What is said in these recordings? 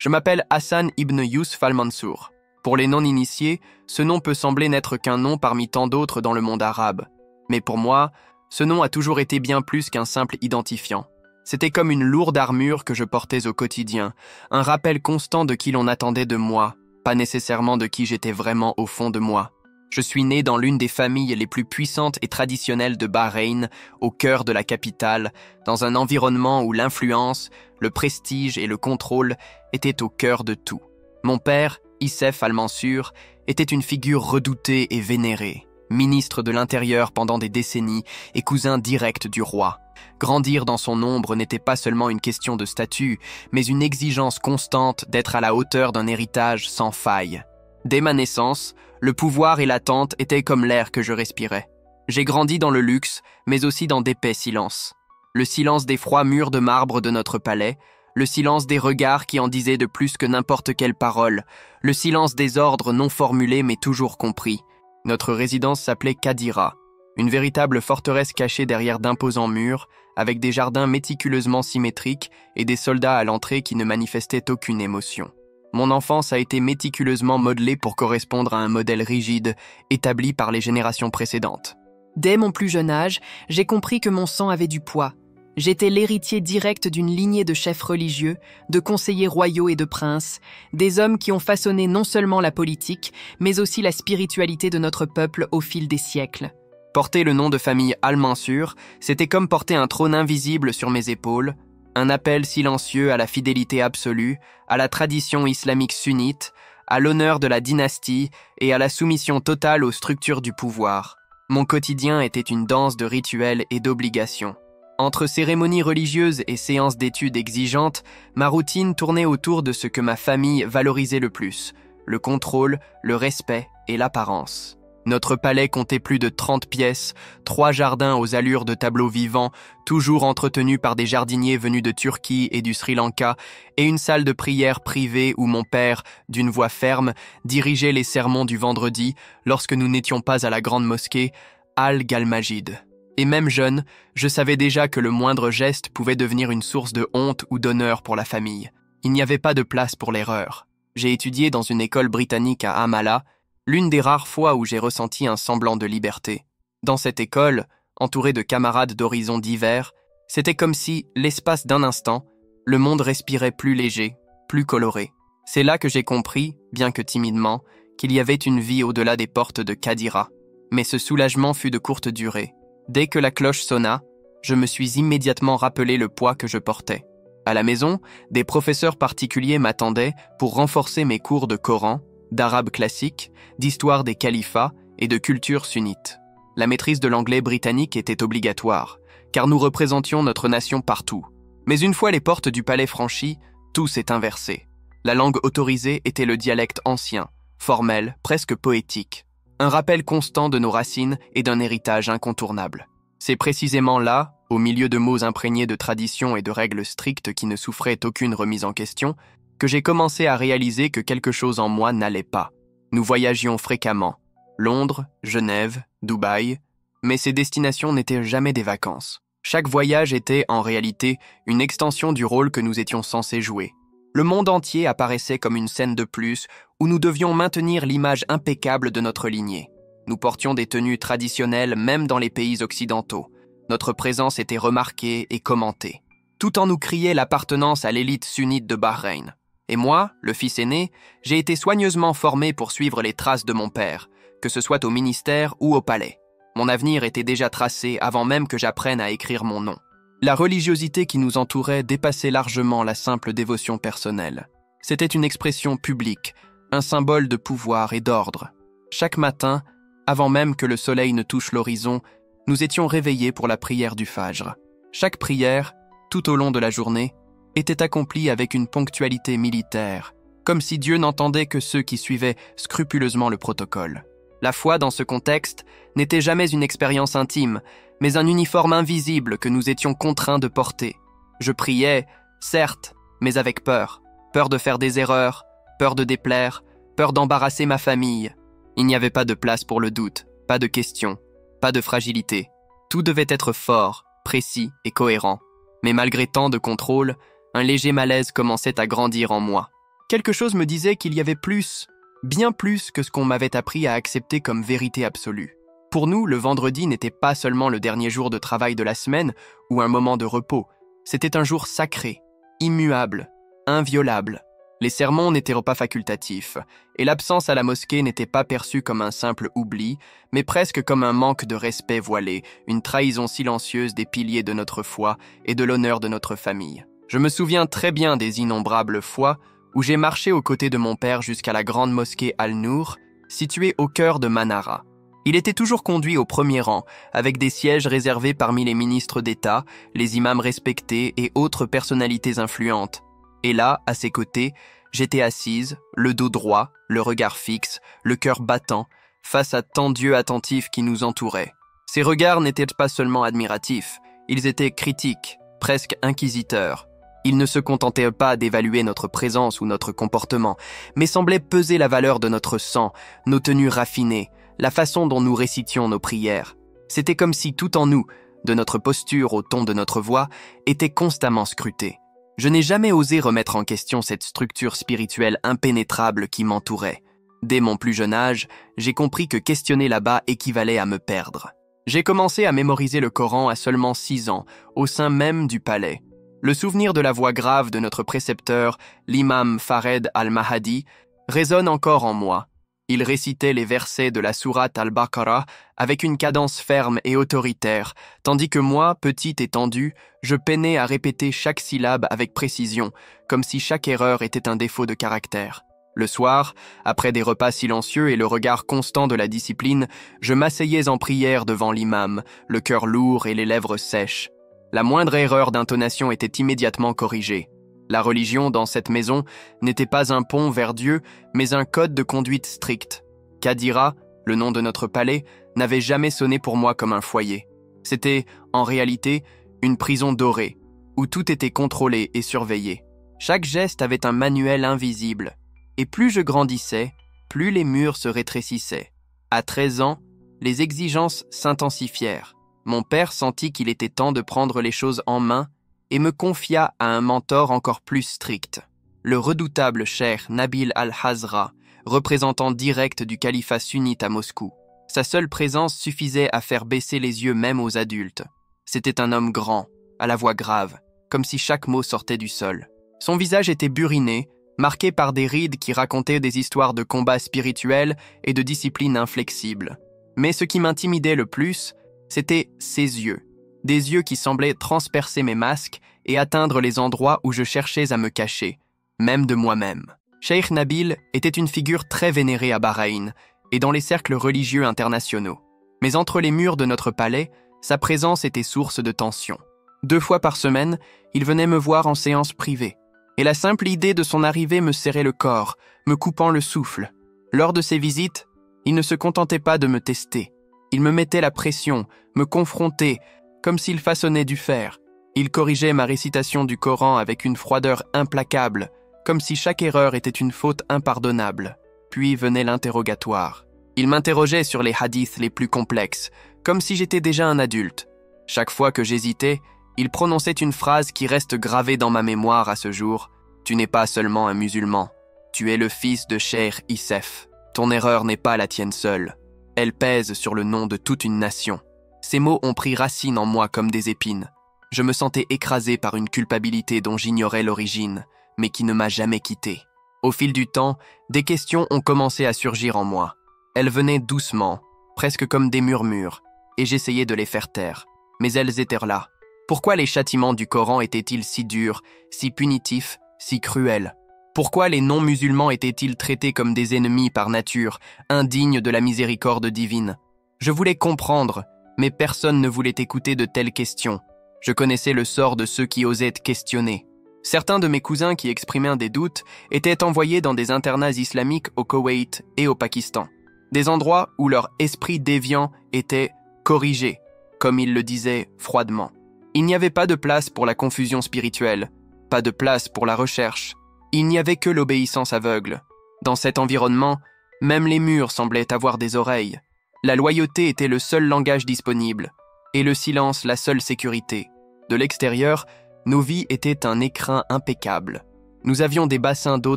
Je m'appelle Hassan ibn Yusuf al-Mansour. Pour les non-initiés, ce nom peut sembler n'être qu'un nom parmi tant d'autres dans le monde arabe. Mais pour moi, ce nom a toujours été bien plus qu'un simple identifiant. C'était comme une lourde armure que je portais au quotidien, un rappel constant de qui l'on attendait de moi, pas nécessairement de qui j'étais vraiment au fond de moi. Je suis né dans l'une des familles les plus puissantes et traditionnelles de Bahreïn, au cœur de la capitale, dans un environnement où l'influence, le prestige et le contrôle étaient au cœur de tout. Mon père, Issef al-Mansour, était une figure redoutée et vénérée, ministre de l'Intérieur pendant des décennies et cousin direct du roi. Grandir dans son ombre n'était pas seulement une question de statut, mais une exigence constante d'être à la hauteur d'un héritage sans faille. Dès ma naissance, le pouvoir et l'attente étaient comme l'air que je respirais. J'ai grandi dans le luxe, mais aussi dans d'épais silences. Le silence des froids murs de marbre de notre palais, le silence des regards qui en disaient de plus que n'importe quelle parole, le silence des ordres non formulés mais toujours compris. Notre résidence s'appelait Qadira, une véritable forteresse cachée derrière d'imposants murs, avec des jardins méticuleusement symétriques et des soldats à l'entrée qui ne manifestaient aucune émotion. Mon enfance a été méticuleusement modelée pour correspondre à un modèle rigide, établi par les générations précédentes. Dès mon plus jeune âge, j'ai compris que mon sang avait du poids. J'étais l'héritier direct d'une lignée de chefs religieux, de conseillers royaux et de princes, des hommes qui ont façonné non seulement la politique, mais aussi la spiritualité de notre peuple au fil des siècles. Porter le nom de famille al-Mansour, c'était comme porter un trône invisible sur mes épaules, un appel silencieux à la fidélité absolue, à la tradition islamique sunnite, à l'honneur de la dynastie et à la soumission totale aux structures du pouvoir. Mon quotidien était une danse de rituels et d'obligations. Entre cérémonies religieuses et séances d'études exigeantes, ma routine tournait autour de ce que ma famille valorisait le plus, le contrôle, le respect et l'apparence. Notre palais comptait plus de 30 pièces, 3 jardins aux allures de tableaux vivants, toujours entretenus par des jardiniers venus de Turquie et du Sri Lanka, et une salle de prière privée où mon père, d'une voix ferme, dirigeait les sermons du vendredi lorsque nous n'étions pas à la grande mosquée, Al-Galmajid. Et même jeune, je savais déjà que le moindre geste pouvait devenir une source de honte ou d'honneur pour la famille. Il n'y avait pas de place pour l'erreur. J'ai étudié dans une école britannique à Amala, l'une des rares fois où j'ai ressenti un semblant de liberté. Dans cette école, entouré de camarades d'horizons divers, c'était comme si, l'espace d'un instant, le monde respirait plus léger, plus coloré. C'est là que j'ai compris, bien que timidement, qu'il y avait une vie au-delà des portes de Qadira. Mais ce soulagement fut de courte durée. Dès que la cloche sonna, je me suis immédiatement rappelé le poids que je portais. À la maison, des professeurs particuliers m'attendaient pour renforcer mes cours de Coran, d'arabe classique, d'histoire des califats et de culture sunnite. La maîtrise de l'anglais britannique était obligatoire, car nous représentions notre nation partout. Mais une fois les portes du palais franchies, tout s'est inversé. La langue autorisée était le dialecte ancien, formel, presque poétique. Un rappel constant de nos racines et d'un héritage incontournable. C'est précisément là, au milieu de mots imprégnés de traditions et de règles strictes qui ne souffraient aucune remise en question, que j'ai commencé à réaliser que quelque chose en moi n'allait pas. Nous voyagions fréquemment. Londres, Genève, Dubaï, mais ces destinations n'étaient jamais des vacances. Chaque voyage était, en réalité, une extension du rôle que nous étions censés jouer. Le monde entier apparaissait comme une scène de plus où nous devions maintenir l'image impeccable de notre lignée. Nous portions des tenues traditionnelles même dans les pays occidentaux. Notre présence était remarquée et commentée. Tout en nous criait l'appartenance à l'élite sunnite de Bahreïn. Et moi, le fils aîné, j'ai été soigneusement formé pour suivre les traces de mon père, que ce soit au ministère ou au palais. Mon avenir était déjà tracé avant même que j'apprenne à écrire mon nom. La religiosité qui nous entourait dépassait largement la simple dévotion personnelle. C'était une expression publique, un symbole de pouvoir et d'ordre. Chaque matin, avant même que le soleil ne touche l'horizon, nous étions réveillés pour la prière du Fajr. Chaque prière, tout au long de la journée, était accomplie avec une ponctualité militaire, comme si Dieu n'entendait que ceux qui suivaient scrupuleusement le protocole. La foi, dans ce contexte, n'était jamais une expérience intime, mais un uniforme invisible que nous étions contraints de porter. Je priais, certes, mais avec peur. Peur de faire des erreurs, peur de déplaire, peur d'embarrasser ma famille. Il n'y avait pas de place pour le doute, pas de questions, pas de fragilité. Tout devait être fort, précis et cohérent. Mais malgré tant de contrôle, un léger malaise commençait à grandir en moi. Quelque chose me disait qu'il y avait plus, bien plus que ce qu'on m'avait appris à accepter comme vérité absolue. Pour nous, le vendredi n'était pas seulement le dernier jour de travail de la semaine ou un moment de repos. C'était un jour sacré, immuable, inviolable. Les sermons n'étaient pas facultatifs, et l'absence à la mosquée n'était pas perçue comme un simple oubli, mais presque comme un manque de respect voilé, une trahison silencieuse des piliers de notre foi et de l'honneur de notre famille. Je me souviens très bien des innombrables fois où j'ai marché aux côtés de mon père jusqu'à la grande mosquée Al-Nour, située au cœur de Manara. Il était toujours conduit au premier rang, avec des sièges réservés parmi les ministres d'État, les imams respectés et autres personnalités influentes. Et là, à ses côtés, j'étais assise, le dos droit, le regard fixe, le cœur battant, face à tant d'yeux attentifs qui nous entouraient. Ces regards n'étaient pas seulement admiratifs, ils étaient critiques, presque inquisiteurs. Ils ne se contentaient pas d'évaluer notre présence ou notre comportement, mais semblaient peser la valeur de notre sang, nos tenues raffinées, la façon dont nous récitions nos prières. C'était comme si tout en nous, de notre posture au ton de notre voix, était constamment scruté. Je n'ai jamais osé remettre en question cette structure spirituelle impénétrable qui m'entourait. Dès mon plus jeune âge, j'ai compris que questionner là-bas équivalait à me perdre. J'ai commencé à mémoriser le Coran à seulement 6 ans, au sein même du palais. Le souvenir de la voix grave de notre précepteur, l'imam Fared al-Mahdi, résonne encore en moi. Il récitait les versets de la sourate al-Baqarah avec une cadence ferme et autoritaire, tandis que moi, petit et tendu, je peinais à répéter chaque syllabe avec précision, comme si chaque erreur était un défaut de caractère. Le soir, après des repas silencieux et le regard constant de la discipline, je m'asseyais en prière devant l'imam, le cœur lourd et les lèvres sèches. La moindre erreur d'intonation était immédiatement corrigée. La religion, dans cette maison, n'était pas un pont vers Dieu, mais un code de conduite strict. Kadira, le nom de notre palais, n'avait jamais sonné pour moi comme un foyer. C'était, en réalité, une prison dorée, où tout était contrôlé et surveillé. Chaque geste avait un manuel invisible, et plus je grandissais, plus les murs se rétrécissaient. À 13 ans, les exigences s'intensifièrent. Mon père sentit qu'il était temps de prendre les choses en main et me confia à un mentor encore plus strict, le redoutable cheikh Nabil al-Hazra, représentant direct du califat sunnite à Moscou. Sa seule présence suffisait à faire baisser les yeux même aux adultes. C'était un homme grand, à la voix grave, comme si chaque mot sortait du sol. Son visage était buriné, marqué par des rides qui racontaient des histoires de combats spirituels et de discipline inflexible. Mais ce qui m'intimidait le plus, c'était ses yeux. Des yeux qui semblaient transpercer mes masques et atteindre les endroits où je cherchais à me cacher, même de moi-même. Cheikh Nabil était une figure très vénérée à Bahreïn et dans les cercles religieux internationaux. Mais entre les murs de notre palais, sa présence était source de tension. 2 fois par semaine, il venait me voir en séance privée, et la simple idée de son arrivée me serrait le corps, me coupant le souffle. Lors de ses visites, il ne se contentait pas de me tester. Il me mettait la pression, me confrontait, comme s'il façonnait du fer. Il corrigeait ma récitation du Coran avec une froideur implacable, comme si chaque erreur était une faute impardonnable. Puis venait l'interrogatoire. Il m'interrogeait sur les hadiths les plus complexes, comme si j'étais déjà un adulte. Chaque fois que j'hésitais, il prononçait une phrase qui reste gravée dans ma mémoire à ce jour. « Tu n'es pas seulement un musulman, tu es le fils de Cheikh Issef. Ton erreur n'est pas la tienne seule. Elle pèse sur le nom de toute une nation. » Ces mots ont pris racine en moi comme des épines. Je me sentais écrasé par une culpabilité dont j'ignorais l'origine, mais qui ne m'a jamais quitté. Au fil du temps, des questions ont commencé à surgir en moi. Elles venaient doucement, presque comme des murmures, et j'essayais de les faire taire. Mais elles étaient là. Pourquoi les châtiments du Coran étaient-ils si durs, si punitifs, si cruels? Pourquoi les non-musulmans étaient-ils traités comme des ennemis par nature, indignes de la miséricorde divine? Je voulais comprendre, mais personne ne voulait écouter de telles questions. Je connaissais le sort de ceux qui osaient questionner. Certains de mes cousins qui exprimaient des doutes étaient envoyés dans des internats islamiques au Koweït et au Pakistan. Des endroits où leur esprit déviant était corrigé, comme ils le disaient froidement. Il n'y avait pas de place pour la confusion spirituelle, pas de place pour la recherche. Il n'y avait que l'obéissance aveugle. Dans cet environnement, même les murs semblaient avoir des oreilles. La loyauté était le seul langage disponible, et le silence la seule sécurité. De l'extérieur, nos vies étaient un écrin impeccable. Nous avions des bassins d'eau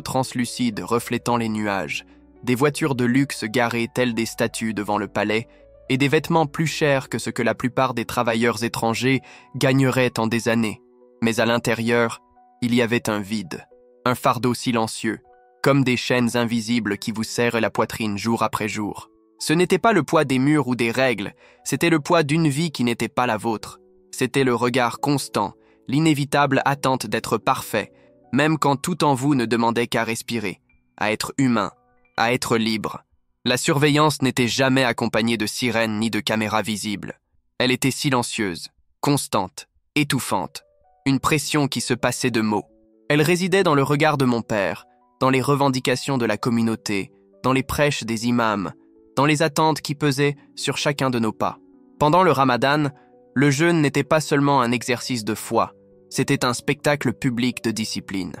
translucides reflétant les nuages, des voitures de luxe garées telles des statues devant le palais, et des vêtements plus chers que ce que la plupart des travailleurs étrangers gagneraient en des années. Mais à l'intérieur, il y avait un vide, un fardeau silencieux, comme des chaînes invisibles qui vous serrent la poitrine jour après jour. Ce n'était pas le poids des murs ou des règles, c'était le poids d'une vie qui n'était pas la vôtre. C'était le regard constant, l'inévitable attente d'être parfait, même quand tout en vous ne demandait qu'à respirer, à être humain, à être libre. La surveillance n'était jamais accompagnée de sirènes ni de caméras visibles. Elle était silencieuse, constante, étouffante, une pression qui se passait de mots. Elle résidait dans le regard de mon père, dans les revendications de la communauté, dans les prêches des imams, dans les attentes qui pesaient sur chacun de nos pas. Pendant le Ramadan, le jeûne n'était pas seulement un exercice de foi, c'était un spectacle public de discipline.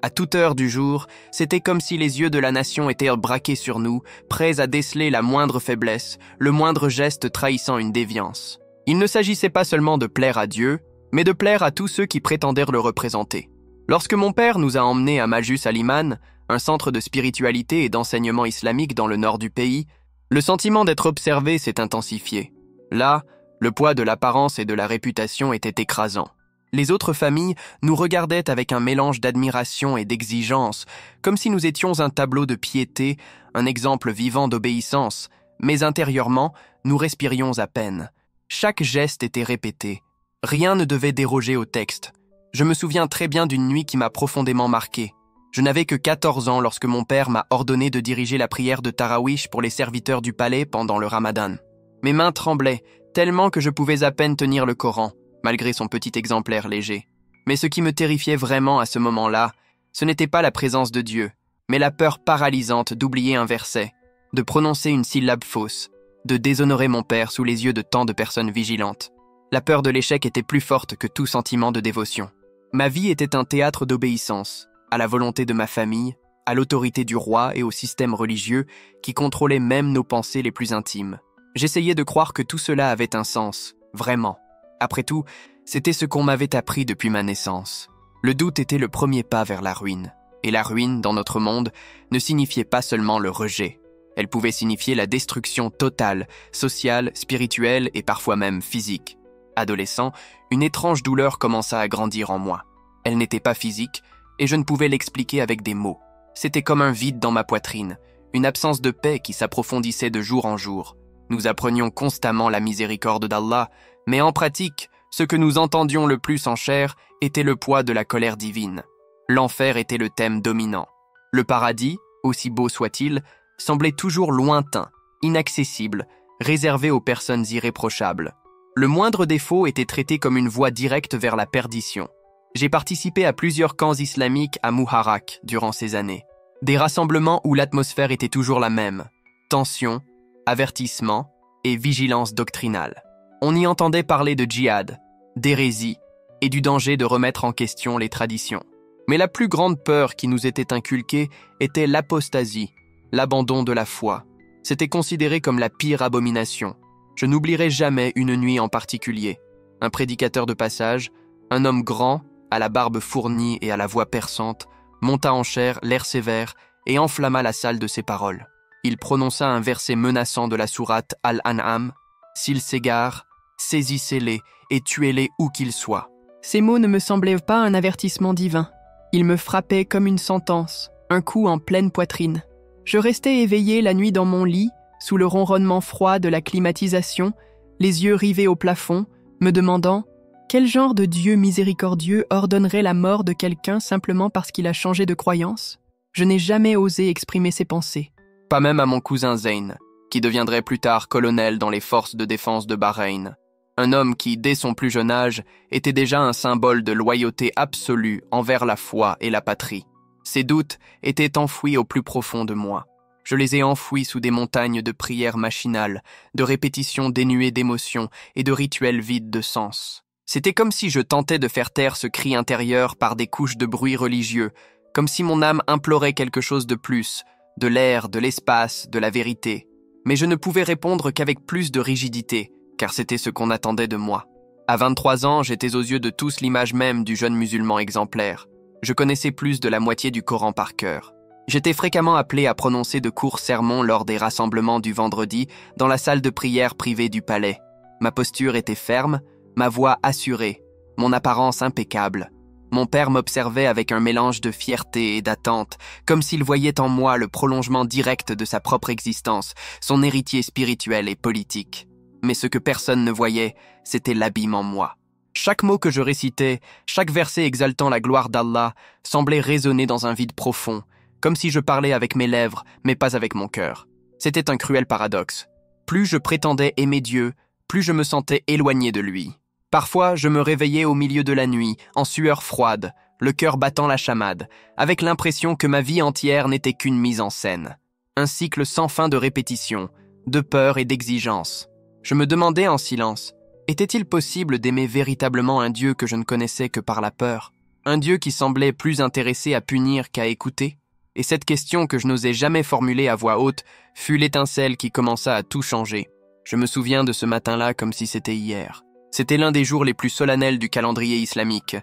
À toute heure du jour, c'était comme si les yeux de la nation étaient braqués sur nous, prêts à déceler la moindre faiblesse, le moindre geste trahissant une déviance. Il ne s'agissait pas seulement de plaire à Dieu, mais de plaire à tous ceux qui prétendèrent le représenter. Lorsque mon père nous a emmenés à Majus Aliman, un centre de spiritualité et d'enseignement islamique dans le nord du pays, le sentiment d'être observé s'est intensifié. Là, le poids de l'apparence et de la réputation était écrasant. Les autres familles nous regardaient avec un mélange d'admiration et d'exigence, comme si nous étions un tableau de piété, un exemple vivant d'obéissance, mais intérieurement, nous respirions à peine. Chaque geste était répété. Rien ne devait déroger au texte. Je me souviens très bien d'une nuit qui m'a profondément marqué. Je n'avais que 14 ans lorsque mon père m'a ordonné de diriger la prière de Tarawih pour les serviteurs du palais pendant le Ramadan. Mes mains tremblaient, tellement que je pouvais à peine tenir le Coran, malgré son petit exemplaire léger. Mais ce qui me terrifiait vraiment à ce moment-là, ce n'était pas la présence de Dieu, mais la peur paralysante d'oublier un verset, de prononcer une syllabe fausse, de déshonorer mon père sous les yeux de tant de personnes vigilantes. La peur de l'échec était plus forte que tout sentiment de dévotion. Ma vie était un théâtre d'obéissance, à la volonté de ma famille, à l'autorité du roi et au système religieux qui contrôlait même nos pensées les plus intimes. J'essayais de croire que tout cela avait un sens, vraiment. Après tout, c'était ce qu'on m'avait appris depuis ma naissance. Le doute était le premier pas vers la ruine. Et la ruine, dans notre monde, ne signifiait pas seulement le rejet. Elle pouvait signifier la destruction totale, sociale, spirituelle et parfois même physique. Adolescent, une étrange douleur commença à grandir en moi. Elle n'était pas physique, et je ne pouvais l'expliquer avec des mots. C'était comme un vide dans ma poitrine, une absence de paix qui s'approfondissait de jour en jour. Nous apprenions constamment la miséricorde d'Allah, mais en pratique, ce que nous entendions le plus en chair était le poids de la colère divine. L'enfer était le thème dominant. Le paradis, aussi beau soit-il, semblait toujours lointain, inaccessible, réservé aux personnes irréprochables. Le moindre défaut était traité comme une voie directe vers la perdition. J'ai participé à plusieurs camps islamiques à Muharraq durant ces années. Des rassemblements où l'atmosphère était toujours la même. Tension, avertissement et vigilance doctrinale. On y entendait parler de djihad, d'hérésie et du danger de remettre en question les traditions. Mais la plus grande peur qui nous était inculquée était l'apostasie, l'abandon de la foi. C'était considéré comme la pire abomination. Je n'oublierai jamais une nuit en particulier. Un prédicateur de passage, un homme grand, à la barbe fournie et à la voix perçante, monta en chair, l'air sévère, et enflamma la salle de ses paroles. Il prononça un verset menaçant de la sourate Al-An'am. « S'ils s'égarent, saisissez-les et tuez-les où qu'ils soient. » Ces mots ne me semblaient pas un avertissement divin. Ils me frappaient comme une sentence, un coup en pleine poitrine. Je restais éveillé la nuit dans mon lit, sous le ronronnement froid de la climatisation, les yeux rivés au plafond, me demandant quel genre de Dieu miséricordieux ordonnerait la mort de quelqu'un simplement parce qu'il a changé de croyance. Je n'ai jamais osé exprimer ces pensées. Pas même à mon cousin Zayn, qui deviendrait plus tard colonel dans les forces de défense de Bahreïn. Un homme qui, dès son plus jeune âge, était déjà un symbole de loyauté absolue envers la foi et la patrie. Ces doutes étaient enfouis au plus profond de moi. Je les ai enfouis sous des montagnes de prières machinales, de répétitions dénuées d'émotion et de rituels vides de sens. C'était comme si je tentais de faire taire ce cri intérieur par des couches de bruit religieux, comme si mon âme implorait quelque chose de plus, de l'air, de l'espace, de la vérité. Mais je ne pouvais répondre qu'avec plus de rigidité, car c'était ce qu'on attendait de moi. À 23 ans, j'étais aux yeux de tous l'image même du jeune musulman exemplaire. Je connaissais plus de la moitié du Coran par cœur. J'étais fréquemment appelé à prononcer de courts sermons lors des rassemblements du vendredi dans la salle de prière privée du palais. Ma posture était ferme, ma voix assurée, mon apparence impeccable. Mon père m'observait avec un mélange de fierté et d'attente, comme s'il voyait en moi le prolongement direct de sa propre existence, son héritier spirituel et politique. Mais ce que personne ne voyait, c'était l'abîme en moi. Chaque mot que je récitais, chaque verset exaltant la gloire d'Allah, semblait résonner dans un vide profond, comme si je parlais avec mes lèvres, mais pas avec mon cœur. C'était un cruel paradoxe. Plus je prétendais aimer Dieu, plus je me sentais éloigné de lui. Parfois, je me réveillais au milieu de la nuit, en sueur froide, le cœur battant la chamade, avec l'impression que ma vie entière n'était qu'une mise en scène. Un cycle sans fin de répétitions, de peur et d'exigence. Je me demandais en silence, était-il possible d'aimer véritablement un Dieu que je ne connaissais que par la peur? Un Dieu qui semblait plus intéressé à punir qu'à écouter? Et cette question que je n'osais jamais formuler à voix haute fut l'étincelle qui commença à tout changer. Je me souviens de ce matin-là comme si c'était hier. C'était l'un des jours les plus solennels du calendrier islamique,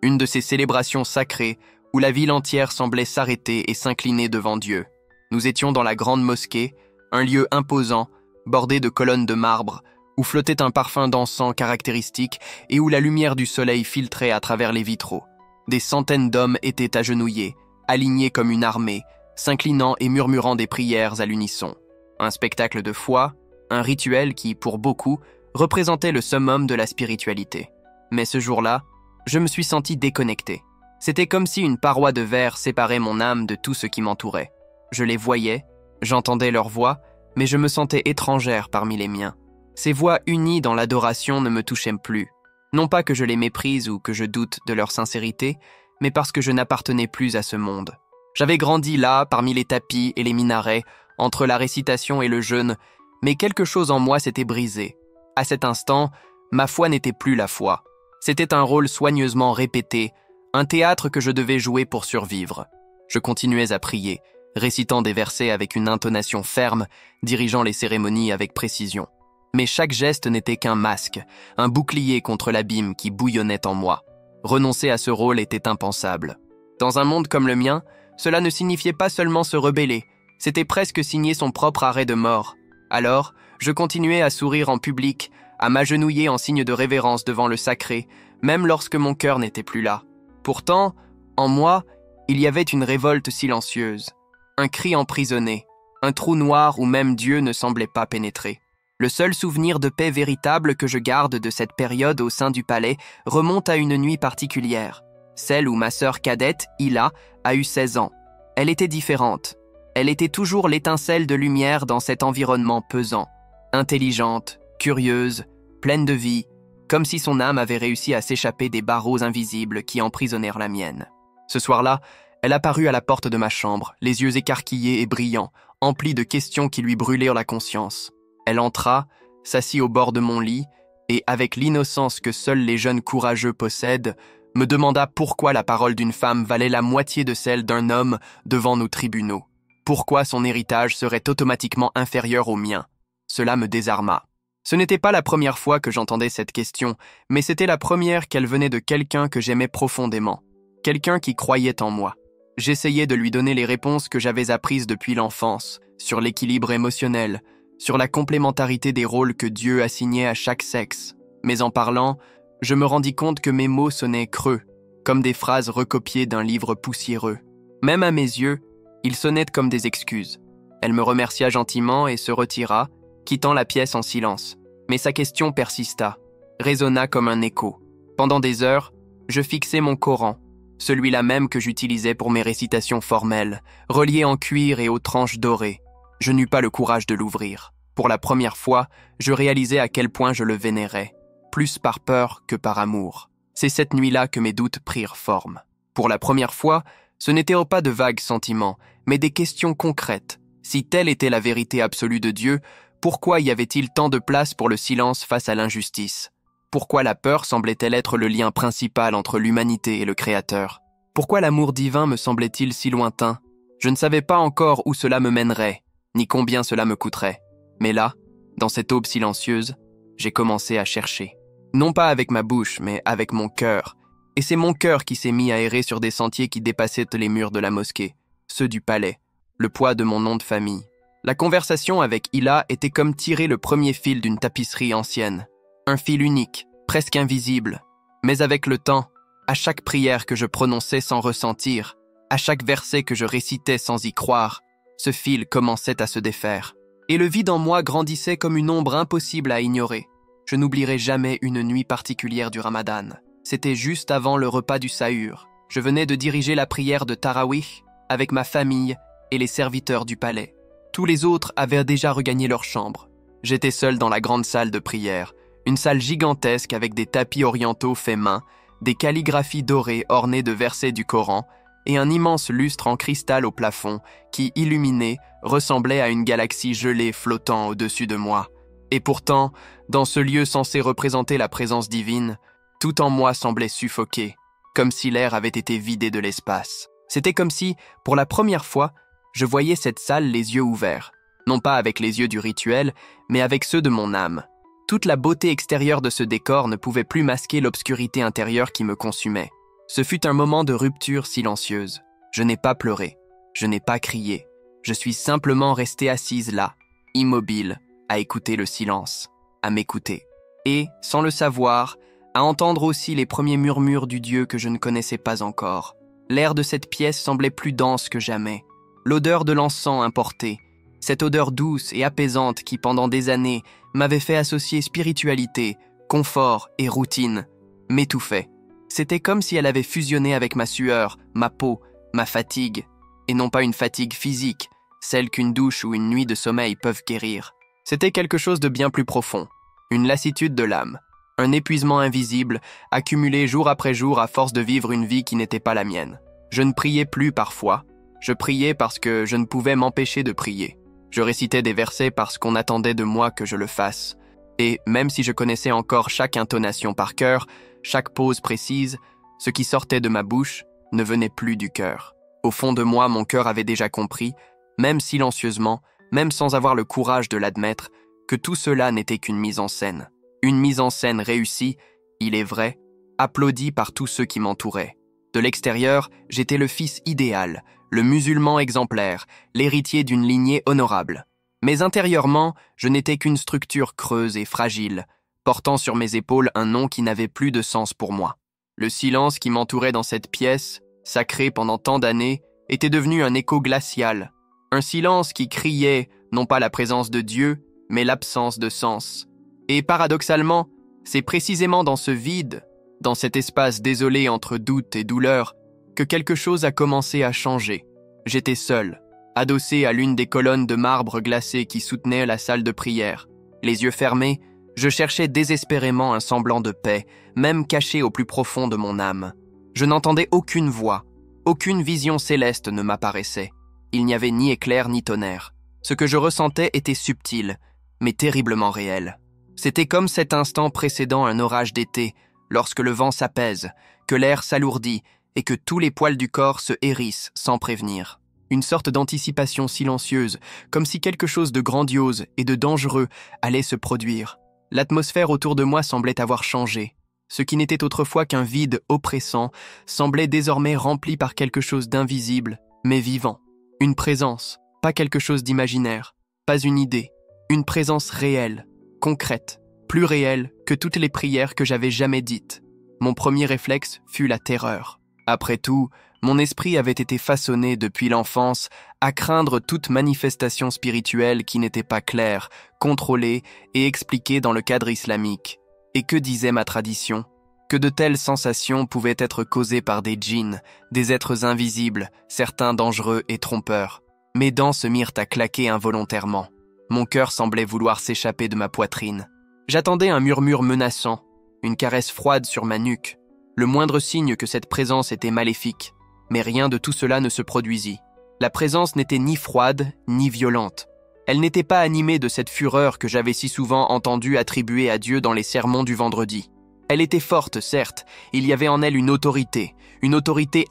une de ces célébrations sacrées où la ville entière semblait s'arrêter et s'incliner devant Dieu. Nous étions dans la grande mosquée, un lieu imposant, bordé de colonnes de marbre, où flottait un parfum d'encens caractéristique et où la lumière du soleil filtrait à travers les vitraux. Des centaines d'hommes étaient agenouillés, alignés comme une armée, s'inclinant et murmurant des prières à l'unisson. Un spectacle de foi, un rituel qui, pour beaucoup, représentait le summum de la spiritualité. Mais ce jour-là, je me suis senti déconnecté. C'était comme si une paroi de verre séparait mon âme de tout ce qui m'entourait. Je les voyais, j'entendais leurs voix, mais je me sentais étrangère parmi les miens. Ces voix unies dans l'adoration ne me touchaient plus. Non pas que je les méprise ou que je doute de leur sincérité, mais parce que je n'appartenais plus à ce monde. J'avais grandi là, parmi les tapis et les minarets, entre la récitation et le jeûne, mais quelque chose en moi s'était brisé. À cet instant, ma foi n'était plus la foi. C'était un rôle soigneusement répété, un théâtre que je devais jouer pour survivre. Je continuais à prier, récitant des versets avec une intonation ferme, dirigeant les cérémonies avec précision. Mais chaque geste n'était qu'un masque, un bouclier contre l'abîme qui bouillonnait en moi. Renoncer à ce rôle était impensable. Dans un monde comme le mien, cela ne signifiait pas seulement se rebeller, c'était presque signer son propre arrêt de mort. Alors, je continuais à sourire en public, à m'agenouiller en signe de révérence devant le sacré, même lorsque mon cœur n'était plus là. Pourtant, en moi, il y avait une révolte silencieuse, un cri emprisonné, un trou noir où même Dieu ne semblait pas pénétrer. Le seul souvenir de paix véritable que je garde de cette période au sein du palais remonte à une nuit particulière, celle où ma sœur cadette, Hila, a eu 16 ans. Elle était différente. Elle était toujours l'étincelle de lumière dans cet environnement pesant. Intelligente, curieuse, pleine de vie, comme si son âme avait réussi à s'échapper des barreaux invisibles qui emprisonnèrent la mienne. Ce soir-là, elle apparut à la porte de ma chambre, les yeux écarquillés et brillants, emplis de questions qui lui brûlèrent la conscience. Elle entra, s'assit au bord de mon lit et, avec l'innocence que seuls les jeunes courageux possèdent, me demanda pourquoi la parole d'une femme valait la moitié de celle d'un homme devant nos tribunaux. Pourquoi son héritage serait automatiquement inférieur au mien? Cela me désarma. Ce n'était pas la première fois que j'entendais cette question, mais c'était la première qu'elle venait de quelqu'un que j'aimais profondément, quelqu'un qui croyait en moi. J'essayais de lui donner les réponses que j'avais apprises depuis l'enfance, sur l'équilibre émotionnel, sur la complémentarité des rôles que Dieu assignait à chaque sexe. Mais en parlant, je me rendis compte que mes mots sonnaient creux, comme des phrases recopiées d'un livre poussiéreux. Même à mes yeux, ils sonnaient comme des excuses. Elle me remercia gentiment et se retira, quittant la pièce en silence. Mais sa question persista, résonna comme un écho. Pendant des heures, je fixais mon Coran, celui-là même que j'utilisais pour mes récitations formelles, relié en cuir et aux tranches dorées. Je n'eus pas le courage de l'ouvrir. Pour la première fois, je réalisais à quel point je le vénérais, plus par peur que par amour. C'est cette nuit-là que mes doutes prirent forme. Pour la première fois, ce n'étaient pas de vagues sentiments, mais des questions concrètes. Si telle était la vérité absolue de Dieu, pourquoi y avait-il tant de place pour le silence face à l'injustice? Pourquoi la peur semblait-elle être le lien principal entre l'humanité et le Créateur? Pourquoi l'amour divin me semblait-il si lointain? Je ne savais pas encore où cela me mènerait, ni combien cela me coûterait. Mais là, dans cette aube silencieuse, j'ai commencé à chercher. Non pas avec ma bouche, mais avec mon cœur. Et c'est mon cœur qui s'est mis à errer sur des sentiers qui dépassaient les murs de la mosquée, ceux du palais, le poids de mon nom de famille. La conversation avec Hila était comme tirer le premier fil d'une tapisserie ancienne. Un fil unique, presque invisible. Mais avec le temps, à chaque prière que je prononçais sans ressentir, à chaque verset que je récitais sans y croire, ce fil commençait à se défaire. Et le vide en moi grandissait comme une ombre impossible à ignorer. Je n'oublierai jamais une nuit particulière du Ramadan. C'était juste avant le repas du Sahur. Je venais de diriger la prière de Tarawih avec ma famille et les serviteurs du palais. Tous les autres avaient déjà regagné leur chambre. J'étais seul dans la grande salle de prière, une salle gigantesque avec des tapis orientaux faits main, des calligraphies dorées ornées de versets du Coran et un immense lustre en cristal au plafond qui, illuminé, ressemblait à une galaxie gelée flottant au-dessus de moi. Et pourtant, dans ce lieu censé représenter la présence divine, tout en moi semblait suffoquer, comme si l'air avait été vidé de l'espace. C'était comme si, pour la première fois, je voyais cette salle les yeux ouverts, non pas avec les yeux du rituel, mais avec ceux de mon âme. Toute la beauté extérieure de ce décor ne pouvait plus masquer l'obscurité intérieure qui me consumait. Ce fut un moment de rupture silencieuse. Je n'ai pas pleuré, je n'ai pas crié. Je suis simplement restée assise là, immobile, à écouter le silence, à m'écouter. Et, sans le savoir, à entendre aussi les premiers murmures du Dieu que je ne connaissais pas encore. L'air de cette pièce semblait plus dense que jamais. L'odeur de l'encens importé, cette odeur douce et apaisante qui, pendant des années, m'avait fait associer spiritualité, confort et routine, m'étouffait. C'était comme si elle avait fusionné avec ma sueur, ma peau, ma fatigue, et non pas une fatigue physique, celle qu'une douche ou une nuit de sommeil peuvent guérir. C'était quelque chose de bien plus profond, une lassitude de l'âme, un épuisement invisible, accumulé jour après jour à force de vivre une vie qui n'était pas la mienne. Je ne priais plus parfois, je priais parce que je ne pouvais m'empêcher de prier. Je récitais des versets parce qu'on attendait de moi que je le fasse. Et même si je connaissais encore chaque intonation par cœur, chaque pause précise, ce qui sortait de ma bouche ne venait plus du cœur. Au fond de moi, mon cœur avait déjà compris, même silencieusement, même sans avoir le courage de l'admettre, que tout cela n'était qu'une mise en scène. Une mise en scène réussie, il est vrai, applaudie par tous ceux qui m'entouraient. De l'extérieur, j'étais le fils idéal, le musulman exemplaire, l'héritier d'une lignée honorable. Mais intérieurement, je n'étais qu'une structure creuse et fragile, portant sur mes épaules un nom qui n'avait plus de sens pour moi. Le silence qui m'entourait dans cette pièce, sacrée pendant tant d'années, était devenu un écho glacial. Un silence qui criait, non pas la présence de Dieu, mais l'absence de sens. Et paradoxalement, c'est précisément dans ce vide, dans cet espace désolé entre doute et douleur, que quelque chose a commencé à changer. J'étais seul, adossé à l'une des colonnes de marbre glacé qui soutenaient la salle de prière. Les yeux fermés, je cherchais désespérément un semblant de paix, même caché au plus profond de mon âme. Je n'entendais aucune voix, aucune vision céleste ne m'apparaissait. Il n'y avait ni éclair ni tonnerre. Ce que je ressentais était subtil, mais terriblement réel. C'était comme cet instant précédant un orage d'été, lorsque le vent s'apaise, que l'air s'alourdit et que tous les poils du corps se hérissent sans prévenir. Une sorte d'anticipation silencieuse, comme si quelque chose de grandiose et de dangereux allait se produire. L'atmosphère autour de moi semblait avoir changé. Ce qui n'était autrefois qu'un vide oppressant semblait désormais rempli par quelque chose d'invisible, mais vivant. Une présence, pas quelque chose d'imaginaire, pas une idée, une présence réelle, concrète, plus réelle que toutes les prières que j'avais jamais dites. Mon premier réflexe fut la terreur. Après tout, mon esprit avait été façonné depuis l'enfance à craindre toute manifestation spirituelle qui n'était pas claire, contrôlée et expliquée dans le cadre islamique. Et que disait ma tradition? Que de telles sensations pouvaient être causées par des djinns, des êtres invisibles, certains dangereux et trompeurs. Mes dents se mirent à claquer involontairement. Mon cœur semblait vouloir s'échapper de ma poitrine. J'attendais un murmure menaçant, une caresse froide sur ma nuque, le moindre signe que cette présence était maléfique. Mais rien de tout cela ne se produisit. La présence n'était ni froide, ni violente. Elle n'était pas animée de cette fureur que j'avais si souvent entendue attribuer à Dieu dans les sermons du vendredi. Elle était forte, certes, il y avait en elle une autorité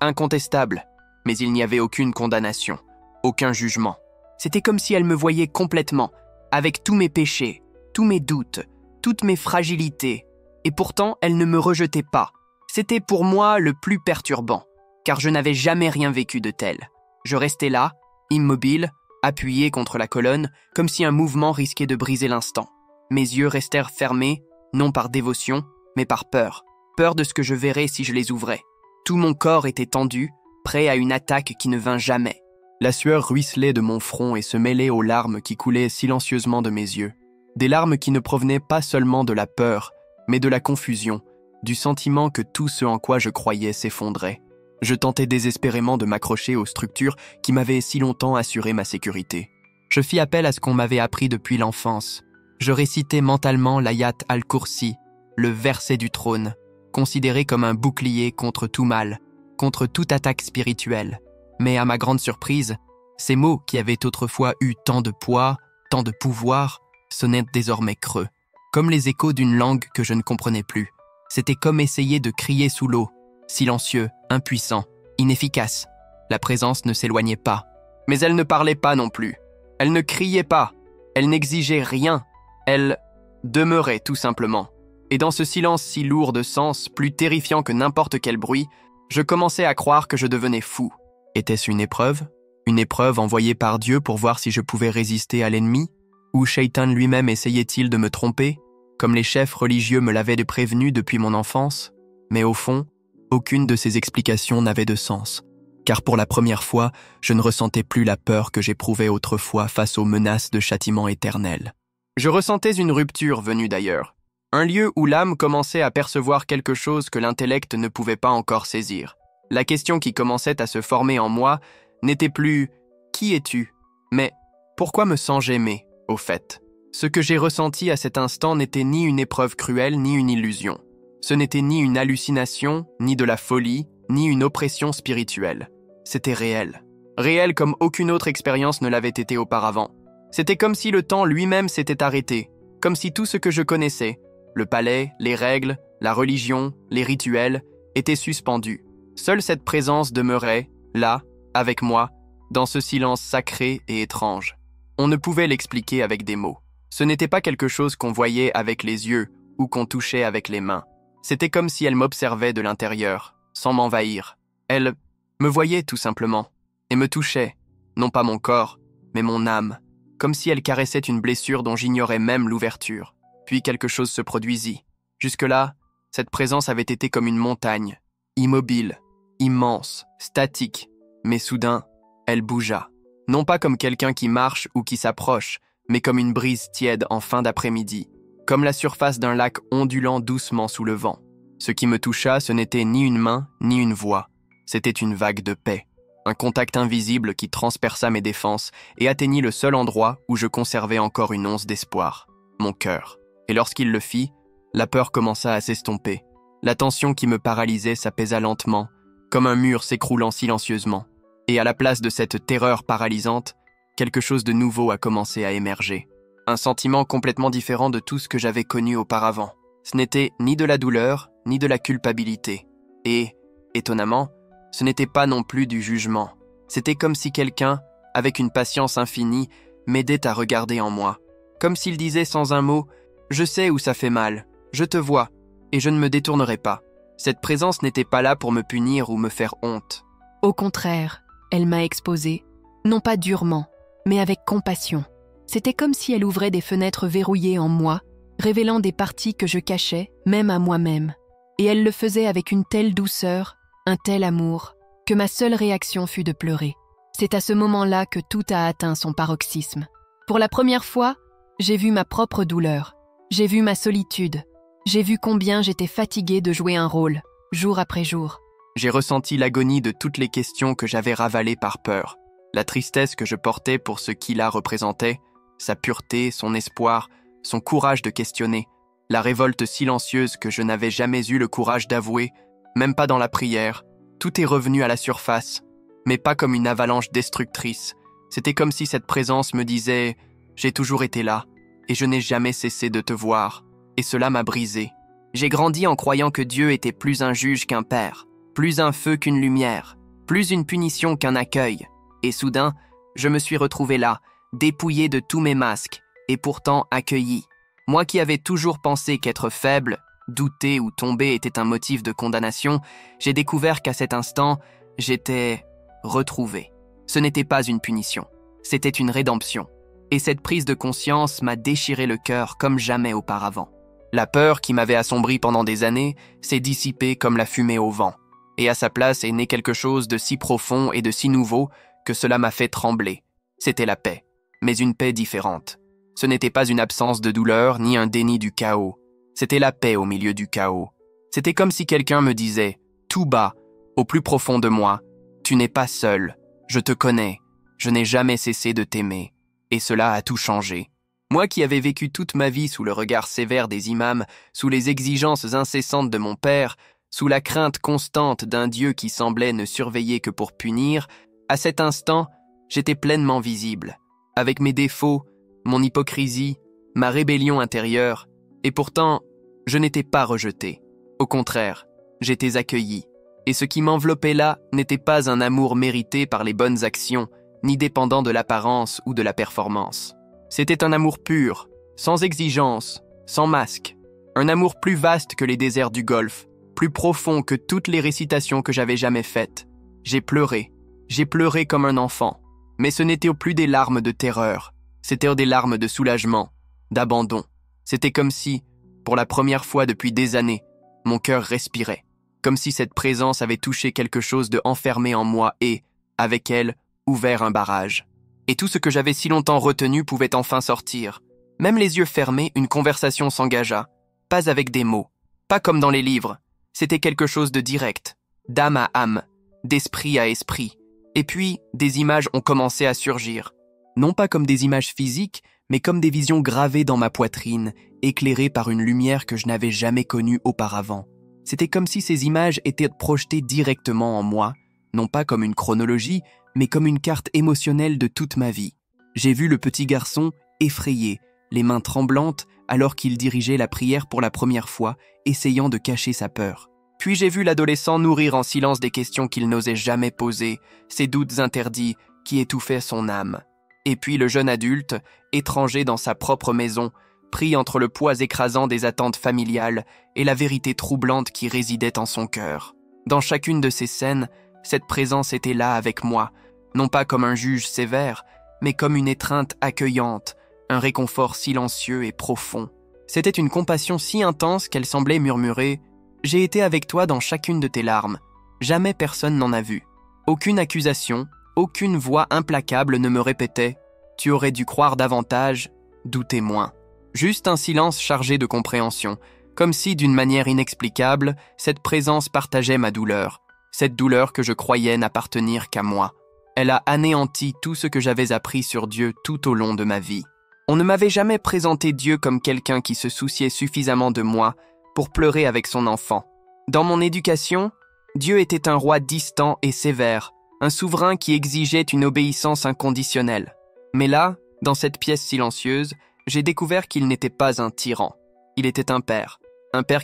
incontestable, mais il n'y avait aucune condamnation, aucun jugement. C'était comme si elle me voyait complètement, avec tous mes péchés, tous mes doutes, toutes mes fragilités, et pourtant elle ne me rejetait pas. C'était pour moi le plus perturbant, car je n'avais jamais rien vécu de tel. Je restais là, immobile, appuyé contre la colonne, comme si un mouvement risquait de briser l'instant. Mes yeux restèrent fermés, non par dévotion, mais par peur. Peur de ce que je verrais si je les ouvrais. Tout mon corps était tendu, prêt à une attaque qui ne vint jamais. La sueur ruisselait de mon front et se mêlait aux larmes qui coulaient silencieusement de mes yeux. Des larmes qui ne provenaient pas seulement de la peur, mais de la confusion, du sentiment que tout ce en quoi je croyais s'effondrait. Je tentais désespérément de m'accrocher aux structures qui m'avaient si longtemps assuré ma sécurité. Je fis appel à ce qu'on m'avait appris depuis l'enfance. Je récitais mentalement l'ayat al-Kursi, le verset du trône, considéré comme un bouclier contre tout mal, contre toute attaque spirituelle. Mais à ma grande surprise, ces mots qui avaient autrefois eu tant de poids, tant de pouvoir, sonnaient désormais creux, comme les échos d'une langue que je ne comprenais plus. C'était comme essayer de crier sous l'eau, silencieux, impuissant, inefficace. La présence ne s'éloignait pas. Mais elle ne parlait pas non plus. Elle ne criait pas. Elle n'exigeait rien. Elle demeurait tout simplement. Et dans ce silence si lourd de sens, plus terrifiant que n'importe quel bruit, je commençais à croire que je devenais fou. Était-ce une épreuve? Une épreuve envoyée par Dieu pour voir si je pouvais résister à l'ennemi? Ou Shaitan lui-même essayait-il de me tromper, comme les chefs religieux me l'avaient prévenu depuis mon enfance? Mais au fond, aucune de ces explications n'avait de sens, car pour la première fois, je ne ressentais plus la peur que j'éprouvais autrefois face aux menaces de châtiment éternel. Je ressentais une rupture venue d'ailleurs, un lieu où l'âme commençait à percevoir quelque chose que l'intellect ne pouvait pas encore saisir. La question qui commençait à se former en moi n'était plus « Qui es-tu ?» mais « Pourquoi me sens-je aimé ?» au fait. Ce que j'ai ressenti à cet instant n'était ni une épreuve cruelle ni une illusion. Ce n'était ni une hallucination, ni de la folie, ni une oppression spirituelle. C'était réel. Réel comme aucune autre expérience ne l'avait été auparavant. C'était comme si le temps lui-même s'était arrêté, comme si tout ce que je connaissais, le palais, les règles, la religion, les rituels, était suspendu. Seule cette présence demeurait, là, avec moi, dans ce silence sacré et étrange. On ne pouvait l'expliquer avec des mots. Ce n'était pas quelque chose qu'on voyait avec les yeux ou qu'on touchait avec les mains. C'était comme si elle m'observait de l'intérieur, sans m'envahir. Elle me voyait tout simplement, et me touchait, non pas mon corps, mais mon âme, comme si elle caressait une blessure dont j'ignorais même l'ouverture. Puis quelque chose se produisit. Jusque-là, cette présence avait été comme une montagne, immobile, immense, statique, mais soudain, elle bougea. Non pas comme quelqu'un qui marche ou qui s'approche, mais comme une brise tiède en fin d'après-midi, comme la surface d'un lac ondulant doucement sous le vent. Ce qui me toucha, ce n'était ni une main, ni une voix. C'était une vague de paix, un contact invisible qui transperça mes défenses et atteignit le seul endroit où je conservais encore une once d'espoir, mon cœur. Et lorsqu'il le fit, la peur commença à s'estomper. La tension qui me paralysait s'apaisa lentement, comme un mur s'écroulant silencieusement. Et à la place de cette terreur paralysante, quelque chose de nouveau a commencé à émerger. Un sentiment complètement différent de tout ce que j'avais connu auparavant. Ce n'était ni de la douleur, ni de la culpabilité. Et, étonnamment, ce n'était pas non plus du jugement. C'était comme si quelqu'un, avec une patience infinie, m'aidait à regarder en moi. Comme s'il disait sans un mot « Je sais où ça fait mal, je te vois, et je ne me détournerai pas ». Cette présence n'était pas là pour me punir ou me faire honte. Au contraire, elle m'a exposée, non pas durement, mais avec compassion. C'était comme si elle ouvrait des fenêtres verrouillées en moi, révélant des parties que je cachais, même à moi-même. Et elle le faisait avec une telle douceur, un tel amour, que ma seule réaction fut de pleurer. C'est à ce moment-là que tout a atteint son paroxysme. Pour la première fois, j'ai vu ma propre douleur. J'ai vu ma solitude. J'ai vu combien j'étais fatiguée de jouer un rôle, jour après jour. J'ai ressenti l'agonie de toutes les questions que j'avais ravalées par peur, la tristesse que je portais pour ce qu'il la représentait, sa pureté, son espoir, son courage de questionner, la révolte silencieuse que je n'avais jamais eu le courage d'avouer, même pas dans la prière. Tout est revenu à la surface, mais pas comme une avalanche destructrice. C'était comme si cette présence me disait « J'ai toujours été là, et je n'ai jamais cessé de te voir, et cela m'a brisé. J'ai grandi en croyant que Dieu était plus un juge qu'un père, plus un feu qu'une lumière, plus une punition qu'un accueil. Et soudain, je me suis retrouvé là, dépouillé de tous mes masques, et pourtant accueilli. Moi qui avais toujours pensé qu'être faible, douter ou tomber était un motif de condamnation, j'ai découvert qu'à cet instant, j'étais retrouvé. Ce n'était pas une punition, c'était une rédemption. Et cette prise de conscience m'a déchiré le cœur comme jamais auparavant. La peur qui m'avait assombri pendant des années s'est dissipée comme la fumée au vent. Et à sa place est né quelque chose de si profond et de si nouveau que cela m'a fait trembler. C'était la paix, mais une paix différente. Ce n'était pas une absence de douleur ni un déni du chaos. C'était la paix au milieu du chaos. C'était comme si quelqu'un me disait, tout bas, au plus profond de moi, « Tu n'es pas seul, je te connais, je n'ai jamais cessé de t'aimer. » Et cela a tout changé. Moi qui avais vécu toute ma vie sous le regard sévère des imams, sous les exigences incessantes de mon père, sous la crainte constante d'un Dieu qui semblait ne surveiller que pour punir, à cet instant, j'étais pleinement visible, avec mes défauts, mon hypocrisie, ma rébellion intérieure, et pourtant, je n'étais pas rejeté. Au contraire, j'étais accueilli, et ce qui m'enveloppait là n'était pas un amour mérité par les bonnes actions, ni dépendant de l'apparence ou de la performance. C'était un amour pur, sans exigence, sans masque, un amour plus vaste que les déserts du Golfe, plus profond que toutes les récitations que j'avais jamais faites. J'ai pleuré comme un enfant, mais ce n'était plus des larmes de terreur, c'était des larmes de soulagement, d'abandon. C'était comme si, pour la première fois depuis des années, mon cœur respirait, comme si cette présence avait touché quelque chose de enfermé en moi et, avec elle, ouvert un barrage. Et tout ce que j'avais si longtemps retenu pouvait enfin sortir. Même les yeux fermés, une conversation s'engagea, pas avec des mots, pas comme dans les livres. C'était quelque chose de direct, d'âme à âme, d'esprit à esprit. Et puis, des images ont commencé à surgir. Non pas comme des images physiques, mais comme des visions gravées dans ma poitrine, éclairées par une lumière que je n'avais jamais connue auparavant. C'était comme si ces images étaient projetées directement en moi, non pas comme une chronologie, mais comme une carte émotionnelle de toute ma vie. J'ai vu le petit garçon effrayé, les mains tremblantes, alors qu'il dirigeait la prière pour la première fois, essayant de cacher sa peur. Puis j'ai vu l'adolescent nourrir en silence des questions qu'il n'osait jamais poser, ces doutes interdits qui étouffaient son âme. Et puis le jeune adulte, étranger dans sa propre maison, pris entre le poids écrasant des attentes familiales et la vérité troublante qui résidait en son cœur. Dans chacune de ces scènes, cette présence était là avec moi, non pas comme un juge sévère, mais comme une étreinte accueillante, un réconfort silencieux et profond. C'était une compassion si intense qu'elle semblait murmurer « J'ai été avec toi dans chacune de tes larmes. Jamais personne n'en a vu. Aucune accusation, aucune voix implacable ne me répétait « Tu aurais dû croire davantage, douter moins. » Juste un silence chargé de compréhension, comme si, d'une manière inexplicable, cette présence partageait ma douleur, cette douleur que je croyais n'appartenir qu'à moi. Elle a anéanti tout ce que j'avais appris sur Dieu tout au long de ma vie. On ne m'avait jamais présenté Dieu comme quelqu'un qui se souciait suffisamment de moi pour pleurer avec son enfant. Dans mon éducation, Dieu était un roi distant et sévère, un souverain qui exigeait une obéissance inconditionnelle. Mais là, dans cette pièce silencieuse, j'ai découvert qu'il n'était pas un tyran. Il était un père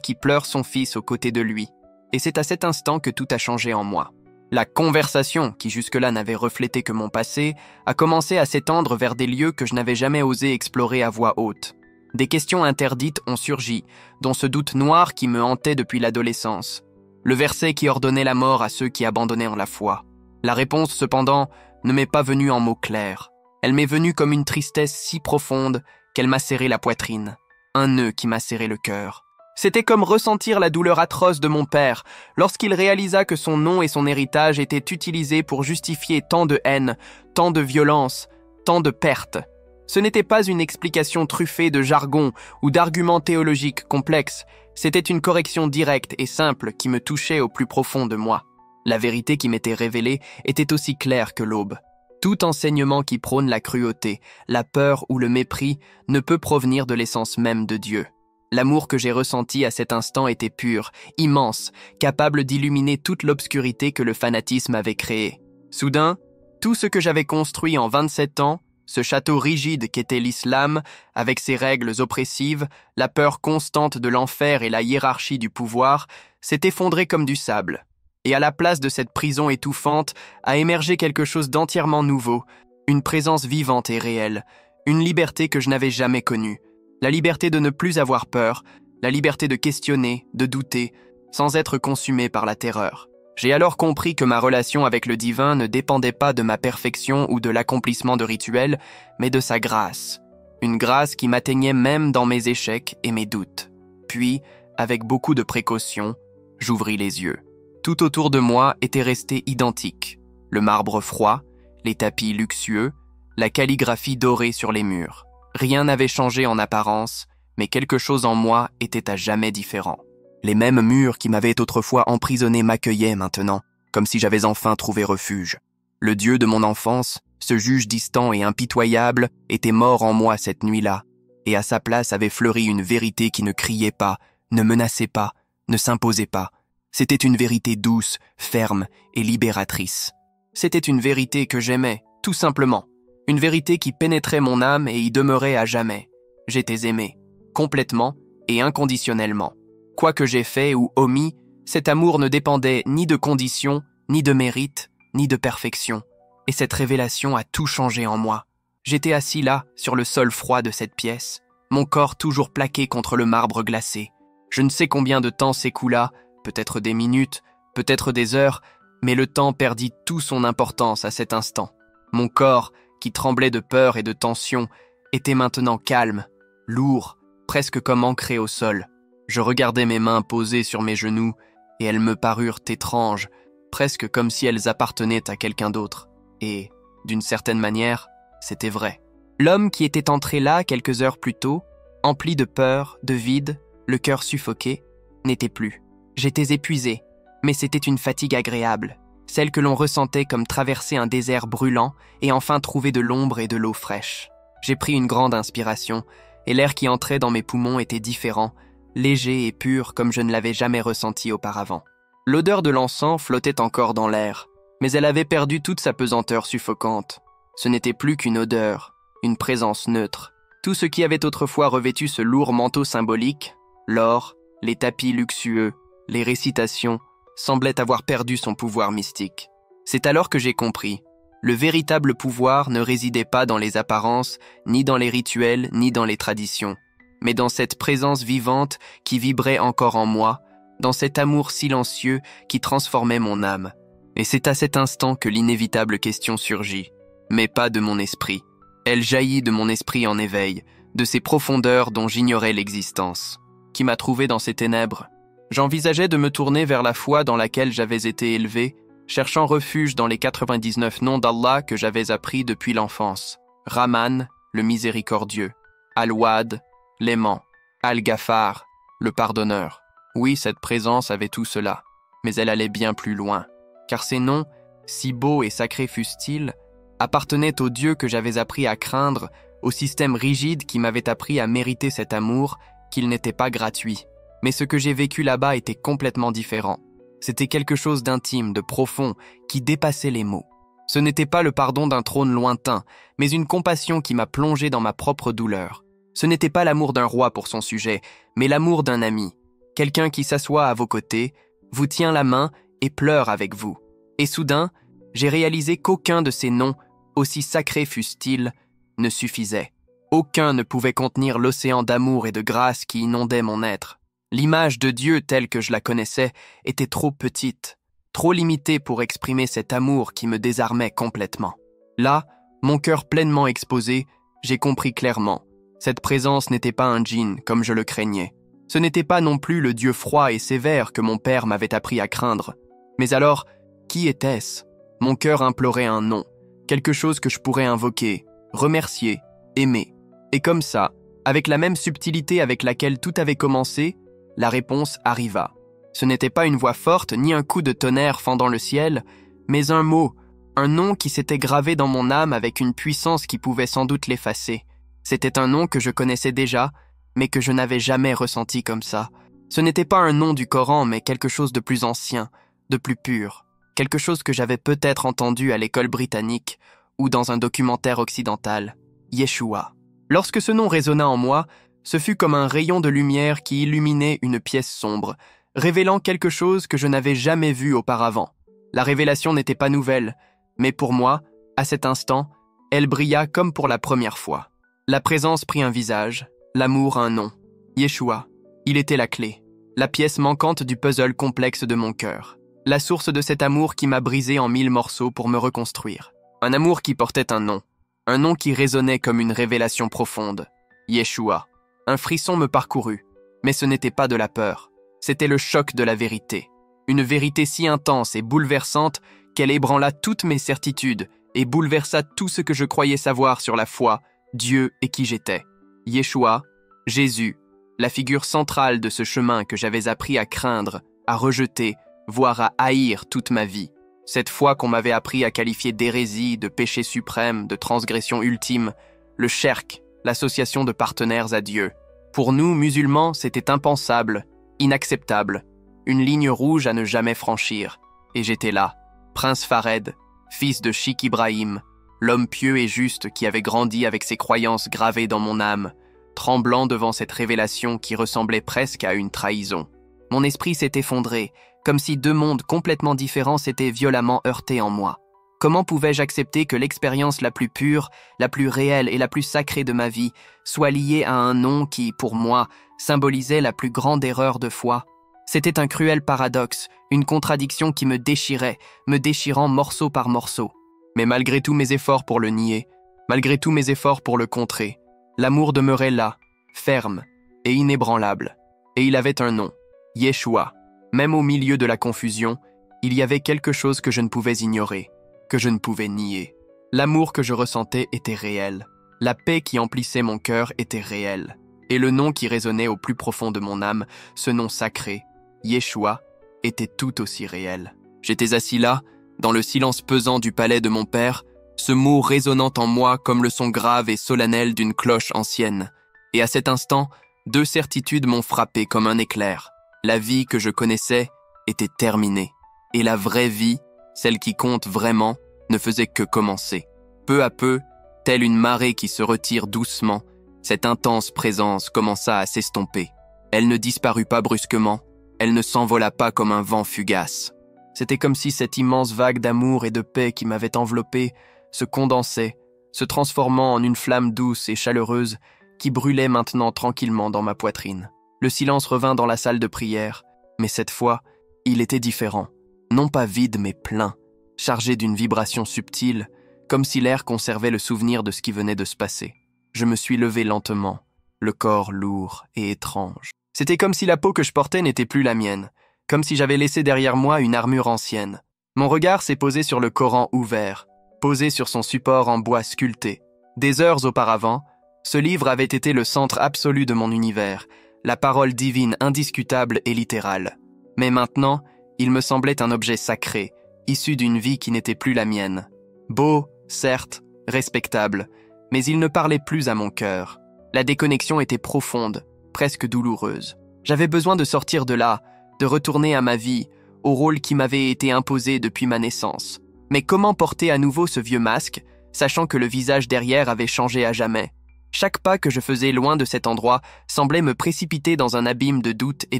qui pleure son fils aux côtés de lui. Et c'est à cet instant que tout a changé en moi. La conversation, qui jusque-là n'avait reflété que mon passé, a commencé à s'étendre vers des lieux que je n'avais jamais osé explorer à voix haute. Des questions interdites ont surgi, dont ce doute noir qui me hantait depuis l'adolescence. Le verset qui ordonnait la mort à ceux qui abandonnèrent la foi. La réponse, cependant, ne m'est pas venue en mots clairs. Elle m'est venue comme une tristesse si profonde qu'elle m'a serré la poitrine. Un nœud qui m'a serré le cœur. C'était comme ressentir la douleur atroce de mon père lorsqu'il réalisa que son nom et son héritage étaient utilisés pour justifier tant de haine, tant de violence, tant de pertes. Ce n'était pas une explication truffée de jargon ou d'arguments théologiques complexes, c'était une correction directe et simple qui me touchait au plus profond de moi. La vérité qui m'était révélée était aussi claire que l'aube. Tout enseignement qui prône la cruauté, la peur ou le mépris ne peut provenir de l'essence même de Dieu. L'amour que j'ai ressenti à cet instant était pur, immense, capable d'illuminer toute l'obscurité que le fanatisme avait créée. Soudain, tout ce que j'avais construit en 27 ans, ce château rigide qu'était l'islam, avec ses règles oppressives, la peur constante de l'enfer et la hiérarchie du pouvoir, s'est effondré comme du sable. Et à la place de cette prison étouffante a émergé quelque chose d'entièrement nouveau, une présence vivante et réelle, une liberté que je n'avais jamais connue. La liberté de ne plus avoir peur, la liberté de questionner, de douter, sans être consumé par la terreur. J'ai alors compris que ma relation avec le divin ne dépendait pas de ma perfection ou de l'accomplissement de rituels, mais de sa grâce. Une grâce qui m'atteignait même dans mes échecs et mes doutes. Puis, avec beaucoup de précaution, j'ouvris les yeux. Tout autour de moi était resté identique. Le marbre froid, les tapis luxueux, la calligraphie dorée sur les murs. Rien n'avait changé en apparence, mais quelque chose en moi était à jamais différent. Les mêmes murs qui m'avaient autrefois emprisonné m'accueillaient maintenant, comme si j'avais enfin trouvé refuge. Le Dieu de mon enfance, ce juge distant et impitoyable, était mort en moi cette nuit-là, et à sa place avait fleuri une vérité qui ne criait pas, ne menaçait pas, ne s'imposait pas. C'était une vérité douce, ferme et libératrice. C'était une vérité que j'aimais, tout simplement. Une vérité qui pénétrait mon âme et y demeurait à jamais. J'étais aimé, complètement et inconditionnellement. Quoi que j'ai fait ou omis, cet amour ne dépendait ni de conditions, ni de mérite, ni de perfection. Et cette révélation a tout changé en moi. J'étais assis là, sur le sol froid de cette pièce, mon corps toujours plaqué contre le marbre glacé. Je ne sais combien de temps s'écoula, peut-être des minutes, peut-être des heures, mais le temps perdit toute son importance à cet instant. Mon corps, qui tremblait de peur et de tension, était maintenant calme, lourd, presque comme ancré au sol. Je regardais mes mains posées sur mes genoux, et elles me parurent étranges, presque comme si elles appartenaient à quelqu'un d'autre. Et, d'une certaine manière, c'était vrai. L'homme qui était entré là quelques heures plus tôt, empli de peur, de vide, le cœur suffoqué, n'était plus. J'étais épuisé, mais c'était une fatigue agréable, celle que l'on ressentait comme traverser un désert brûlant et enfin trouver de l'ombre et de l'eau fraîche. J'ai pris une grande inspiration, et l'air qui entrait dans mes poumons était différent, léger et pur comme je ne l'avais jamais ressenti auparavant. L'odeur de l'encens flottait encore dans l'air, mais elle avait perdu toute sa pesanteur suffocante. Ce n'était plus qu'une odeur, une présence neutre. Tout ce qui avait autrefois revêtu ce lourd manteau symbolique, l'or, les tapis luxueux, les récitations, semblait avoir perdu son pouvoir mystique. C'est alors que j'ai compris. Le véritable pouvoir ne résidait pas dans les apparences, ni dans les rituels, ni dans les traditions, mais dans cette présence vivante qui vibrait encore en moi, dans cet amour silencieux qui transformait mon âme. Et c'est à cet instant que l'inévitable question surgit, mais pas de mon esprit. Elle jaillit de mon esprit en éveil, de ces profondeurs dont j'ignorais l'existence. Qui m'a trouvé dans ces ténèbres? J'envisageais de me tourner vers la foi dans laquelle j'avais été élevé, cherchant refuge dans les 99 noms d'Allah que j'avais appris depuis l'enfance. Rahman, le miséricordieux. Al-Wad, l'aimant. Al-Ghaffar, le pardonneur. Oui, cette présence avait tout cela, mais elle allait bien plus loin. Car ces noms, si beaux et sacrés fussent-ils, appartenaient au Dieu que j'avais appris à craindre, au système rigide qui m'avait appris à mériter cet amour, qu'il n'était pas gratuit. Mais ce que j'ai vécu là-bas était complètement différent. C'était quelque chose d'intime, de profond, qui dépassait les mots. Ce n'était pas le pardon d'un trône lointain, mais une compassion qui m'a plongé dans ma propre douleur. Ce n'était pas l'amour d'un roi pour son sujet, mais l'amour d'un ami. Quelqu'un qui s'assoit à vos côtés, vous tient la main et pleure avec vous. Et soudain, j'ai réalisé qu'aucun de ces noms, aussi sacrés fussent-ils, ne suffisait. Aucun ne pouvait contenir l'océan d'amour et de grâce qui inondait mon être. L'image de Dieu telle que je la connaissais était trop petite, trop limitée pour exprimer cet amour qui me désarmait complètement. Là, mon cœur pleinement exposé, j'ai compris clairement. Cette présence n'était pas un djinn comme je le craignais. Ce n'était pas non plus le Dieu froid et sévère que mon père m'avait appris à craindre. Mais alors, qui était-ce? Mon cœur implorait un nom, quelque chose que je pourrais invoquer, remercier, aimer. Et comme ça, avec la même subtilité avec laquelle tout avait commencé, la réponse arriva. Ce n'était pas une voix forte ni un coup de tonnerre fendant le ciel, mais un mot, un nom qui s'était gravé dans mon âme avec une puissance qui pouvait sans doute l'effacer. C'était un nom que je connaissais déjà, mais que je n'avais jamais ressenti comme ça. Ce n'était pas un nom du Coran, mais quelque chose de plus ancien, de plus pur, quelque chose que j'avais peut-être entendu à l'école britannique ou dans un documentaire occidental, Yeshua. Lorsque ce nom résonna en moi, ce fut comme un rayon de lumière qui illuminait une pièce sombre, révélant quelque chose que je n'avais jamais vu auparavant. La révélation n'était pas nouvelle, mais pour moi, à cet instant, elle brilla comme pour la première fois. La présence prit un visage, l'amour un nom. Yeshua. Il était la clé, la pièce manquante du puzzle complexe de mon cœur, la source de cet amour qui m'a brisé en 1000 morceaux pour me reconstruire. Un amour qui portait un nom qui résonnait comme une révélation profonde. Yeshua. Un frisson me parcourut, mais ce n'était pas de la peur, c'était le choc de la vérité. Une vérité si intense et bouleversante qu'elle ébranla toutes mes certitudes et bouleversa tout ce que je croyais savoir sur la foi, Dieu et qui j'étais. Yeshua, Jésus, la figure centrale de ce chemin que j'avais appris à craindre, à rejeter, voire à haïr toute ma vie. Cette foi qu'on m'avait appris à qualifier d'hérésie, de péché suprême, de transgression ultime, le shirk, l'association de partenaires à Dieu. Pour nous, musulmans, c'était impensable, inacceptable, une ligne rouge à ne jamais franchir. Et j'étais là, prince Fared, fils de Sheikh Ibrahim, l'homme pieux et juste qui avait grandi avec ses croyances gravées dans mon âme, tremblant devant cette révélation qui ressemblait presque à une trahison. Mon esprit s'est effondré, comme si deux mondes complètement différents s'étaient violemment heurtés en moi. Comment pouvais-je accepter que l'expérience la plus pure, la plus réelle et la plus sacrée de ma vie soit liée à un nom qui, pour moi, symbolisait la plus grande erreur de foi? C'était un cruel paradoxe, une contradiction qui me déchirait, me déchirant morceau par morceau. Mais malgré tous mes efforts pour le nier, malgré tous mes efforts pour le contrer, l'amour demeurait là, ferme et inébranlable. Et il avait un nom, Yeshua. Même au milieu de la confusion, il y avait quelque chose que je ne pouvais ignorer, que je ne pouvais nier. L'amour que je ressentais était réel. La paix qui emplissait mon cœur était réelle. Et le nom qui résonnait au plus profond de mon âme, ce nom sacré, Yeshua, était tout aussi réel. J'étais assis là, dans le silence pesant du palais de mon père, ce mot résonnant en moi comme le son grave et solennel d'une cloche ancienne. Et à cet instant, deux certitudes m'ont frappé comme un éclair. La vie que je connaissais était terminée. Et la vraie vie, celle qui compte vraiment, ne faisait que commencer. Peu à peu, telle une marée qui se retire doucement, cette intense présence commença à s'estomper. Elle ne disparut pas brusquement, elle ne s'envola pas comme un vent fugace. C'était comme si cette immense vague d'amour et de paix qui m'avait enveloppé se condensait, se transformant en une flamme douce et chaleureuse qui brûlait maintenant tranquillement dans ma poitrine. Le silence revint dans la salle de prière, mais cette fois, il était différent. Non pas vide, mais plein, chargé d'une vibration subtile, comme si l'air conservait le souvenir de ce qui venait de se passer. Je me suis levé lentement, le corps lourd et étrange. C'était comme si la peau que je portais n'était plus la mienne, comme si j'avais laissé derrière moi une armure ancienne. Mon regard s'est posé sur le Coran ouvert, posé sur son support en bois sculpté. Des heures auparavant, ce livre avait été le centre absolu de mon univers, la parole divine indiscutable et littérale. Mais maintenant, il me semblait un objet sacré, issu d'une vie qui n'était plus la mienne. Beau, certes, respectable, mais il ne parlait plus à mon cœur. La déconnexion était profonde, presque douloureuse. J'avais besoin de sortir de là, de retourner à ma vie, au rôle qui m'avait été imposé depuis ma naissance. Mais comment porter à nouveau ce vieux masque, sachant que le visage derrière avait changé à jamais? Chaque pas que je faisais loin de cet endroit semblait me précipiter dans un abîme de doute et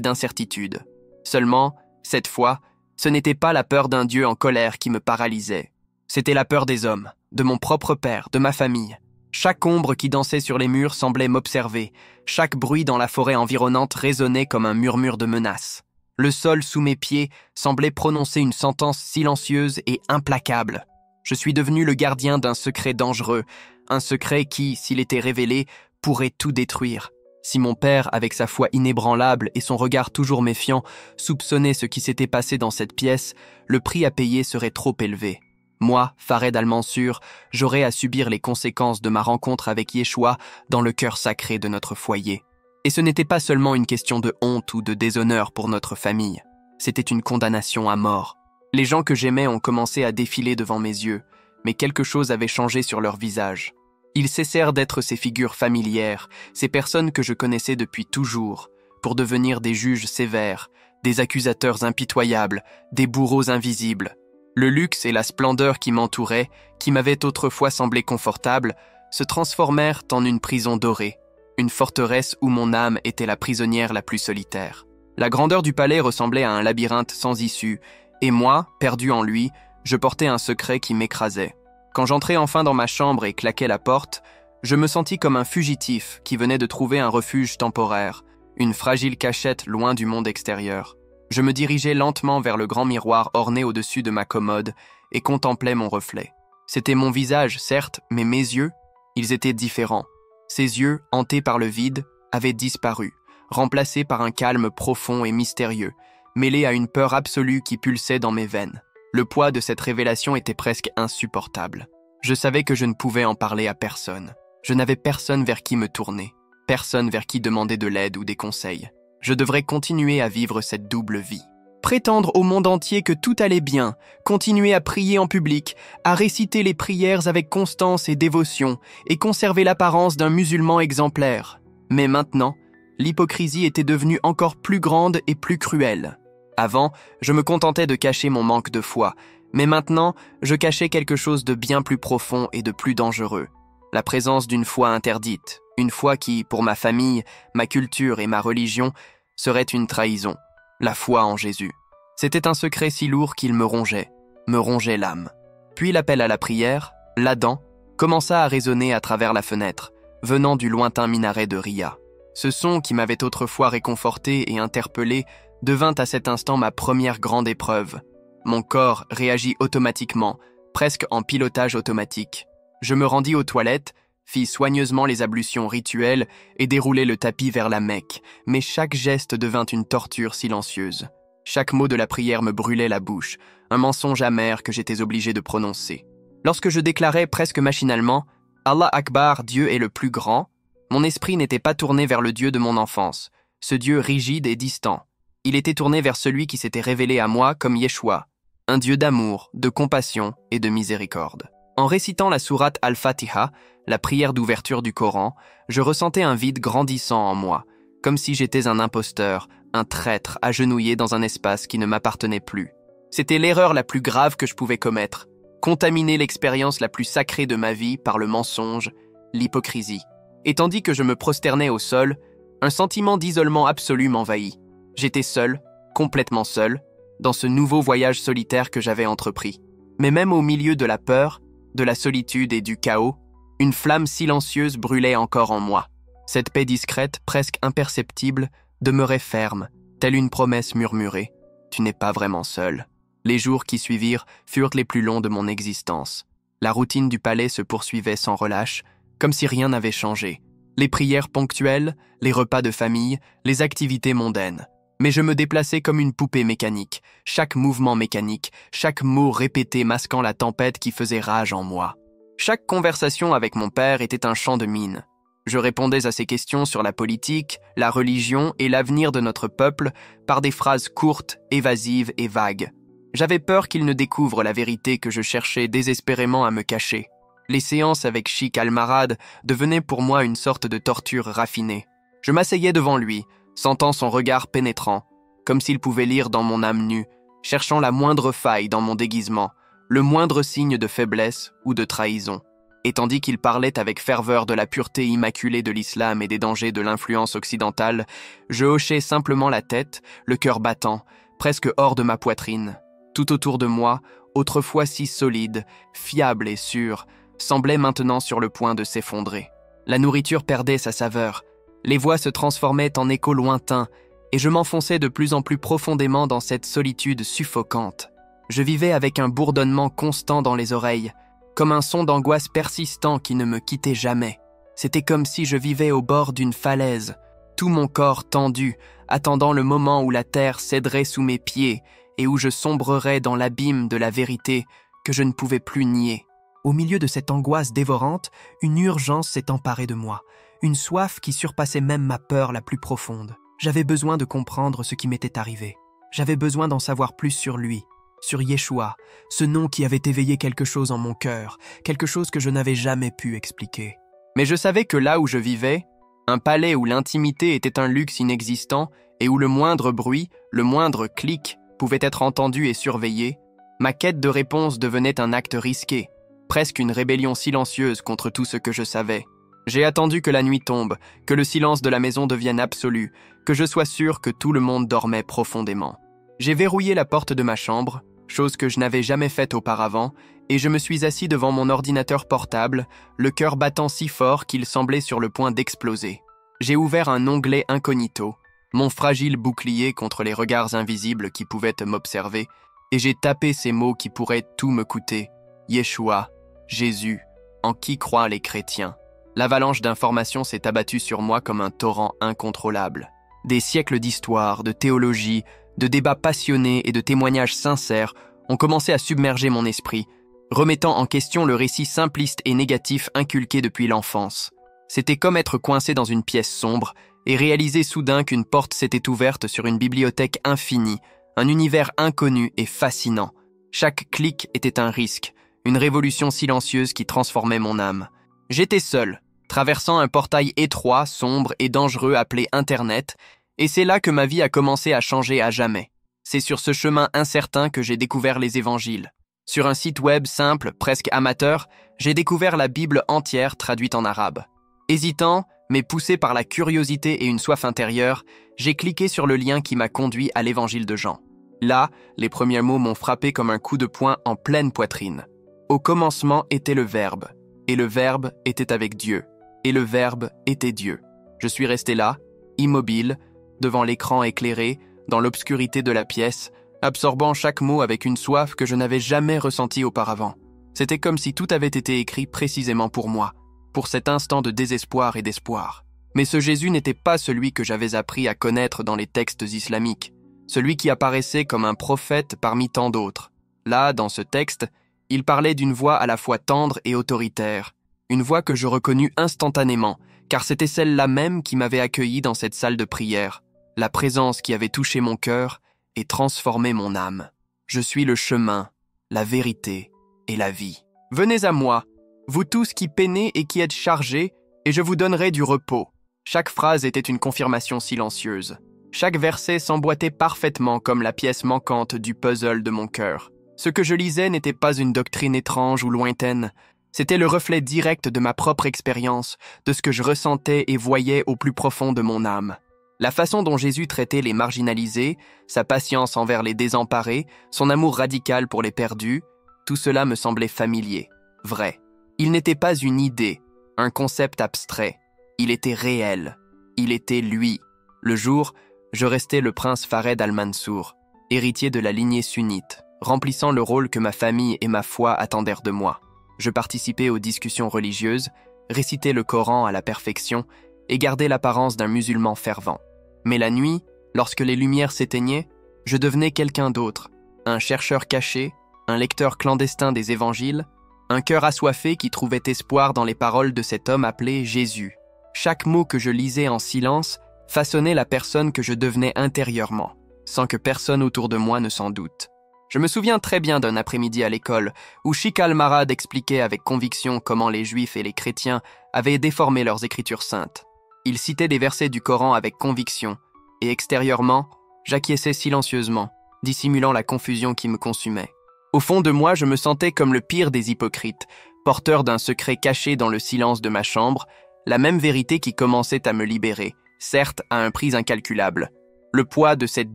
d'incertitude. Seulement, cette fois, ce n'était pas la peur d'un Dieu en colère qui me paralysait. C'était la peur des hommes, de mon propre père, de ma famille. Chaque ombre qui dansait sur les murs semblait m'observer. Chaque bruit dans la forêt environnante résonnait comme un murmure de menace. Le sol sous mes pieds semblait prononcer une sentence silencieuse et implacable. Je suis devenu le gardien d'un secret dangereux, un secret qui, s'il était révélé, pourrait tout détruire. Si mon père, avec sa foi inébranlable et son regard toujours méfiant, soupçonnait ce qui s'était passé dans cette pièce, le prix à payer serait trop élevé. Moi, Fared Al-Mansour, j'aurais à subir les conséquences de ma rencontre avec Yeshua dans le cœur sacré de notre foyer. Et ce n'était pas seulement une question de honte ou de déshonneur pour notre famille. C'était une condamnation à mort. Les gens que j'aimais ont commencé à défiler devant mes yeux, mais quelque chose avait changé sur leur visage. Ils cessèrent d'être ces figures familières, ces personnes que je connaissais depuis toujours, pour devenir des juges sévères, des accusateurs impitoyables, des bourreaux invisibles. Le luxe et la splendeur qui m'entouraient, qui m'avaient autrefois semblé confortables, se transformèrent en une prison dorée, une forteresse où mon âme était la prisonnière la plus solitaire. La grandeur du palais ressemblait à un labyrinthe sans issue, et moi, perdu en lui, je portais un secret qui m'écrasait. Quand j'entrai enfin dans ma chambre et claquai la porte, je me sentis comme un fugitif qui venait de trouver un refuge temporaire, une fragile cachette loin du monde extérieur. Je me dirigeais lentement vers le grand miroir orné au-dessus de ma commode et contemplais mon reflet. C'était mon visage, certes, mais mes yeux, ils étaient différents. Ces yeux, hantés par le vide, avaient disparu, remplacés par un calme profond et mystérieux, mêlé à une peur absolue qui pulsait dans mes veines. Le poids de cette révélation était presque insupportable. Je savais que je ne pouvais en parler à personne. Je n'avais personne vers qui me tourner, personne vers qui demander de l'aide ou des conseils. Je devrais continuer à vivre cette double vie. Prétendre au monde entier que tout allait bien, continuer à prier en public, à réciter les prières avec constance et dévotion, et conserver l'apparence d'un musulman exemplaire. Mais maintenant, l'hypocrisie était devenue encore plus grande et plus cruelle. Avant, je me contentais de cacher mon manque de foi, mais maintenant, je cachais quelque chose de bien plus profond et de plus dangereux. La présence d'une foi interdite, une foi qui, pour ma famille, ma culture et ma religion, serait une trahison. La foi en Jésus. C'était un secret si lourd qu'il me rongeait l'âme. Puis l'appel à la prière, l'Adhan, commença à résonner à travers la fenêtre, venant du lointain minaret de Ria. Ce son qui m'avait autrefois réconforté et interpellé devint à cet instant ma première grande épreuve. Mon corps réagit automatiquement, presque en pilotage automatique. Je me rendis aux toilettes, fis soigneusement les ablutions rituelles et déroulai le tapis vers la Mecque, mais chaque geste devint une torture silencieuse. Chaque mot de la prière me brûlait la bouche, un mensonge amer que j'étais obligé de prononcer. Lorsque je déclarais presque machinalement « Allah Akbar, Dieu est le plus grand », mon esprit n'était pas tourné vers le Dieu de mon enfance, ce Dieu rigide et distant. Il était tourné vers celui qui s'était révélé à moi comme Yeshua, un Dieu d'amour, de compassion et de miséricorde. En récitant la sourate Al-Fatiha, la prière d'ouverture du Coran, je ressentais un vide grandissant en moi, comme si j'étais un imposteur, un traître agenouillé dans un espace qui ne m'appartenait plus. C'était l'erreur la plus grave que je pouvais commettre, contaminer l'expérience la plus sacrée de ma vie par le mensonge, l'hypocrisie. Et tandis que je me prosternais au sol, un sentiment d'isolement absolu m'envahit. J'étais seul, complètement seul, dans ce nouveau voyage solitaire que j'avais entrepris. Mais même au milieu de la peur, de la solitude et du chaos, une flamme silencieuse brûlait encore en moi. Cette paix discrète, presque imperceptible, demeurait ferme, telle une promesse murmurée. Tu n'es pas vraiment seul. Les jours qui suivirent furent les plus longs de mon existence. La routine du palais se poursuivait sans relâche, comme si rien n'avait changé. Les prières ponctuelles, les repas de famille, les activités mondaines. Mais je me déplaçais comme une poupée mécanique, chaque mouvement mécanique, chaque mot répété masquant la tempête qui faisait rage en moi. Chaque conversation avec mon père était un champ de mine. Je répondais à ses questions sur la politique, la religion et l'avenir de notre peuple par des phrases courtes, évasives et vagues. J'avais peur qu'il ne découvre la vérité que je cherchais désespérément à me cacher. Les séances avec Sheikh Al-Marad devenaient pour moi une sorte de torture raffinée. Je m'asseyais devant lui, sentant son regard pénétrant, comme s'il pouvait lire dans mon âme nue, cherchant la moindre faille dans mon déguisement, le moindre signe de faiblesse ou de trahison. Et tandis qu'il parlait avec ferveur de la pureté immaculée de l'islam et des dangers de l'influence occidentale, je hochais simplement la tête, le cœur battant, presque hors de ma poitrine. Tout autour de moi, autrefois si solide, fiable et sûr, semblait maintenant sur le point de s'effondrer. La nourriture perdait sa saveur, les voix se transformaient en échos lointains, et je m'enfonçais de plus en plus profondément dans cette solitude suffocante. Je vivais avec un bourdonnement constant dans les oreilles, comme un son d'angoisse persistant qui ne me quittait jamais. C'était comme si je vivais au bord d'une falaise, tout mon corps tendu, attendant le moment où la terre céderait sous mes pieds et où je sombrerais dans l'abîme de la vérité que je ne pouvais plus nier. Au milieu de cette angoisse dévorante, une urgence s'est emparée de moi, une soif qui surpassait même ma peur la plus profonde. J'avais besoin de comprendre ce qui m'était arrivé. J'avais besoin d'en savoir plus sur lui, sur Yeshua, ce nom qui avait éveillé quelque chose en mon cœur, quelque chose que je n'avais jamais pu expliquer. Mais je savais que là où je vivais, un palais où l'intimité était un luxe inexistant et où le moindre bruit, le moindre clic pouvait être entendu et surveillé, ma quête de réponse devenait un acte risqué, presque une rébellion silencieuse contre tout ce que je savais. J'ai attendu que la nuit tombe, que le silence de la maison devienne absolu, que je sois sûr que tout le monde dormait profondément. J'ai verrouillé la porte de ma chambre, chose que je n'avais jamais faite auparavant, et je me suis assis devant mon ordinateur portable, le cœur battant si fort qu'il semblait sur le point d'exploser. J'ai ouvert un onglet incognito, mon fragile bouclier contre les regards invisibles qui pouvaient m'observer, et j'ai tapé ces mots qui pourraient tout me coûter. Yeshua, Jésus, en qui croient les chrétiens. L'avalanche d'informations s'est abattue sur moi comme un torrent incontrôlable. Des siècles d'histoire, de théologie, de débats passionnés et de témoignages sincères ont commencé à submerger mon esprit, remettant en question le récit simpliste et négatif inculqué depuis l'enfance. C'était comme être coincé dans une pièce sombre et réaliser soudain qu'une porte s'était ouverte sur une bibliothèque infinie, un univers inconnu et fascinant. Chaque clic était un risque, une révolution silencieuse qui transformait mon âme. J'étais seul, traversant un portail étroit, sombre et dangereux appelé Internet, et c'est là que ma vie a commencé à changer à jamais. C'est sur ce chemin incertain que j'ai découvert les évangiles. Sur un site web simple, presque amateur, j'ai découvert la Bible entière traduite en arabe. Hésitant, mais poussé par la curiosité et une soif intérieure, j'ai cliqué sur le lien qui m'a conduit à l'évangile de Jean. Là, les premiers mots m'ont frappé comme un coup de poing en pleine poitrine. Au commencement était le Verbe, et le Verbe était avec Dieu, et le Verbe était Dieu. Je suis resté là, immobile, devant l'écran éclairé, dans l'obscurité de la pièce, absorbant chaque mot avec une soif que je n'avais jamais ressentie auparavant. C'était comme si tout avait été écrit précisément pour moi, pour cet instant de désespoir et d'espoir. Mais ce Jésus n'était pas celui que j'avais appris à connaître dans les textes islamiques, celui qui apparaissait comme un prophète parmi tant d'autres. Là, dans ce texte, il parlait d'une voix à la fois tendre et autoritaire, une voix que je reconnus instantanément, car c'était celle-là même qui m'avait accueilli dans cette salle de prière, la présence qui avait touché mon cœur et transformé mon âme. Je suis le chemin, la vérité et la vie. Venez à moi, vous tous qui peinez et qui êtes chargés, et je vous donnerai du repos. Chaque phrase était une confirmation silencieuse. Chaque verset s'emboîtait parfaitement comme la pièce manquante du puzzle de mon cœur. Ce que je lisais n'était pas une doctrine étrange ou lointaine, c'était le reflet direct de ma propre expérience, de ce que je ressentais et voyais au plus profond de mon âme. La façon dont Jésus traitait les marginalisés, sa patience envers les désemparés, son amour radical pour les perdus, tout cela me semblait familier, vrai. Il n'était pas une idée, un concept abstrait. Il était réel. Il était lui. Le jour, je restais le prince Farid al-Mansour, héritier de la lignée sunnite, remplissant le rôle que ma famille et ma foi attendèrent de moi. Je participais aux discussions religieuses, récitais le Coran à la perfection et gardais l'apparence d'un musulman fervent. Mais la nuit, lorsque les lumières s'éteignaient, je devenais quelqu'un d'autre, un chercheur caché, un lecteur clandestin des évangiles, un cœur assoiffé qui trouvait espoir dans les paroles de cet homme appelé Jésus. Chaque mot que je lisais en silence façonnait la personne que je devenais intérieurement, sans que personne autour de moi ne s'en doute. Je me souviens très bien d'un après-midi à l'école où Sheikh Al-Marad expliquait avec conviction comment les Juifs et les chrétiens avaient déformé leurs écritures saintes. Il citait des versets du Coran avec conviction, et extérieurement, j'acquiesçais silencieusement, dissimulant la confusion qui me consumait. Au fond de moi, je me sentais comme le pire des hypocrites, porteur d'un secret caché dans le silence de ma chambre, la même vérité qui commençait à me libérer, certes à un prix incalculable. Le poids de cette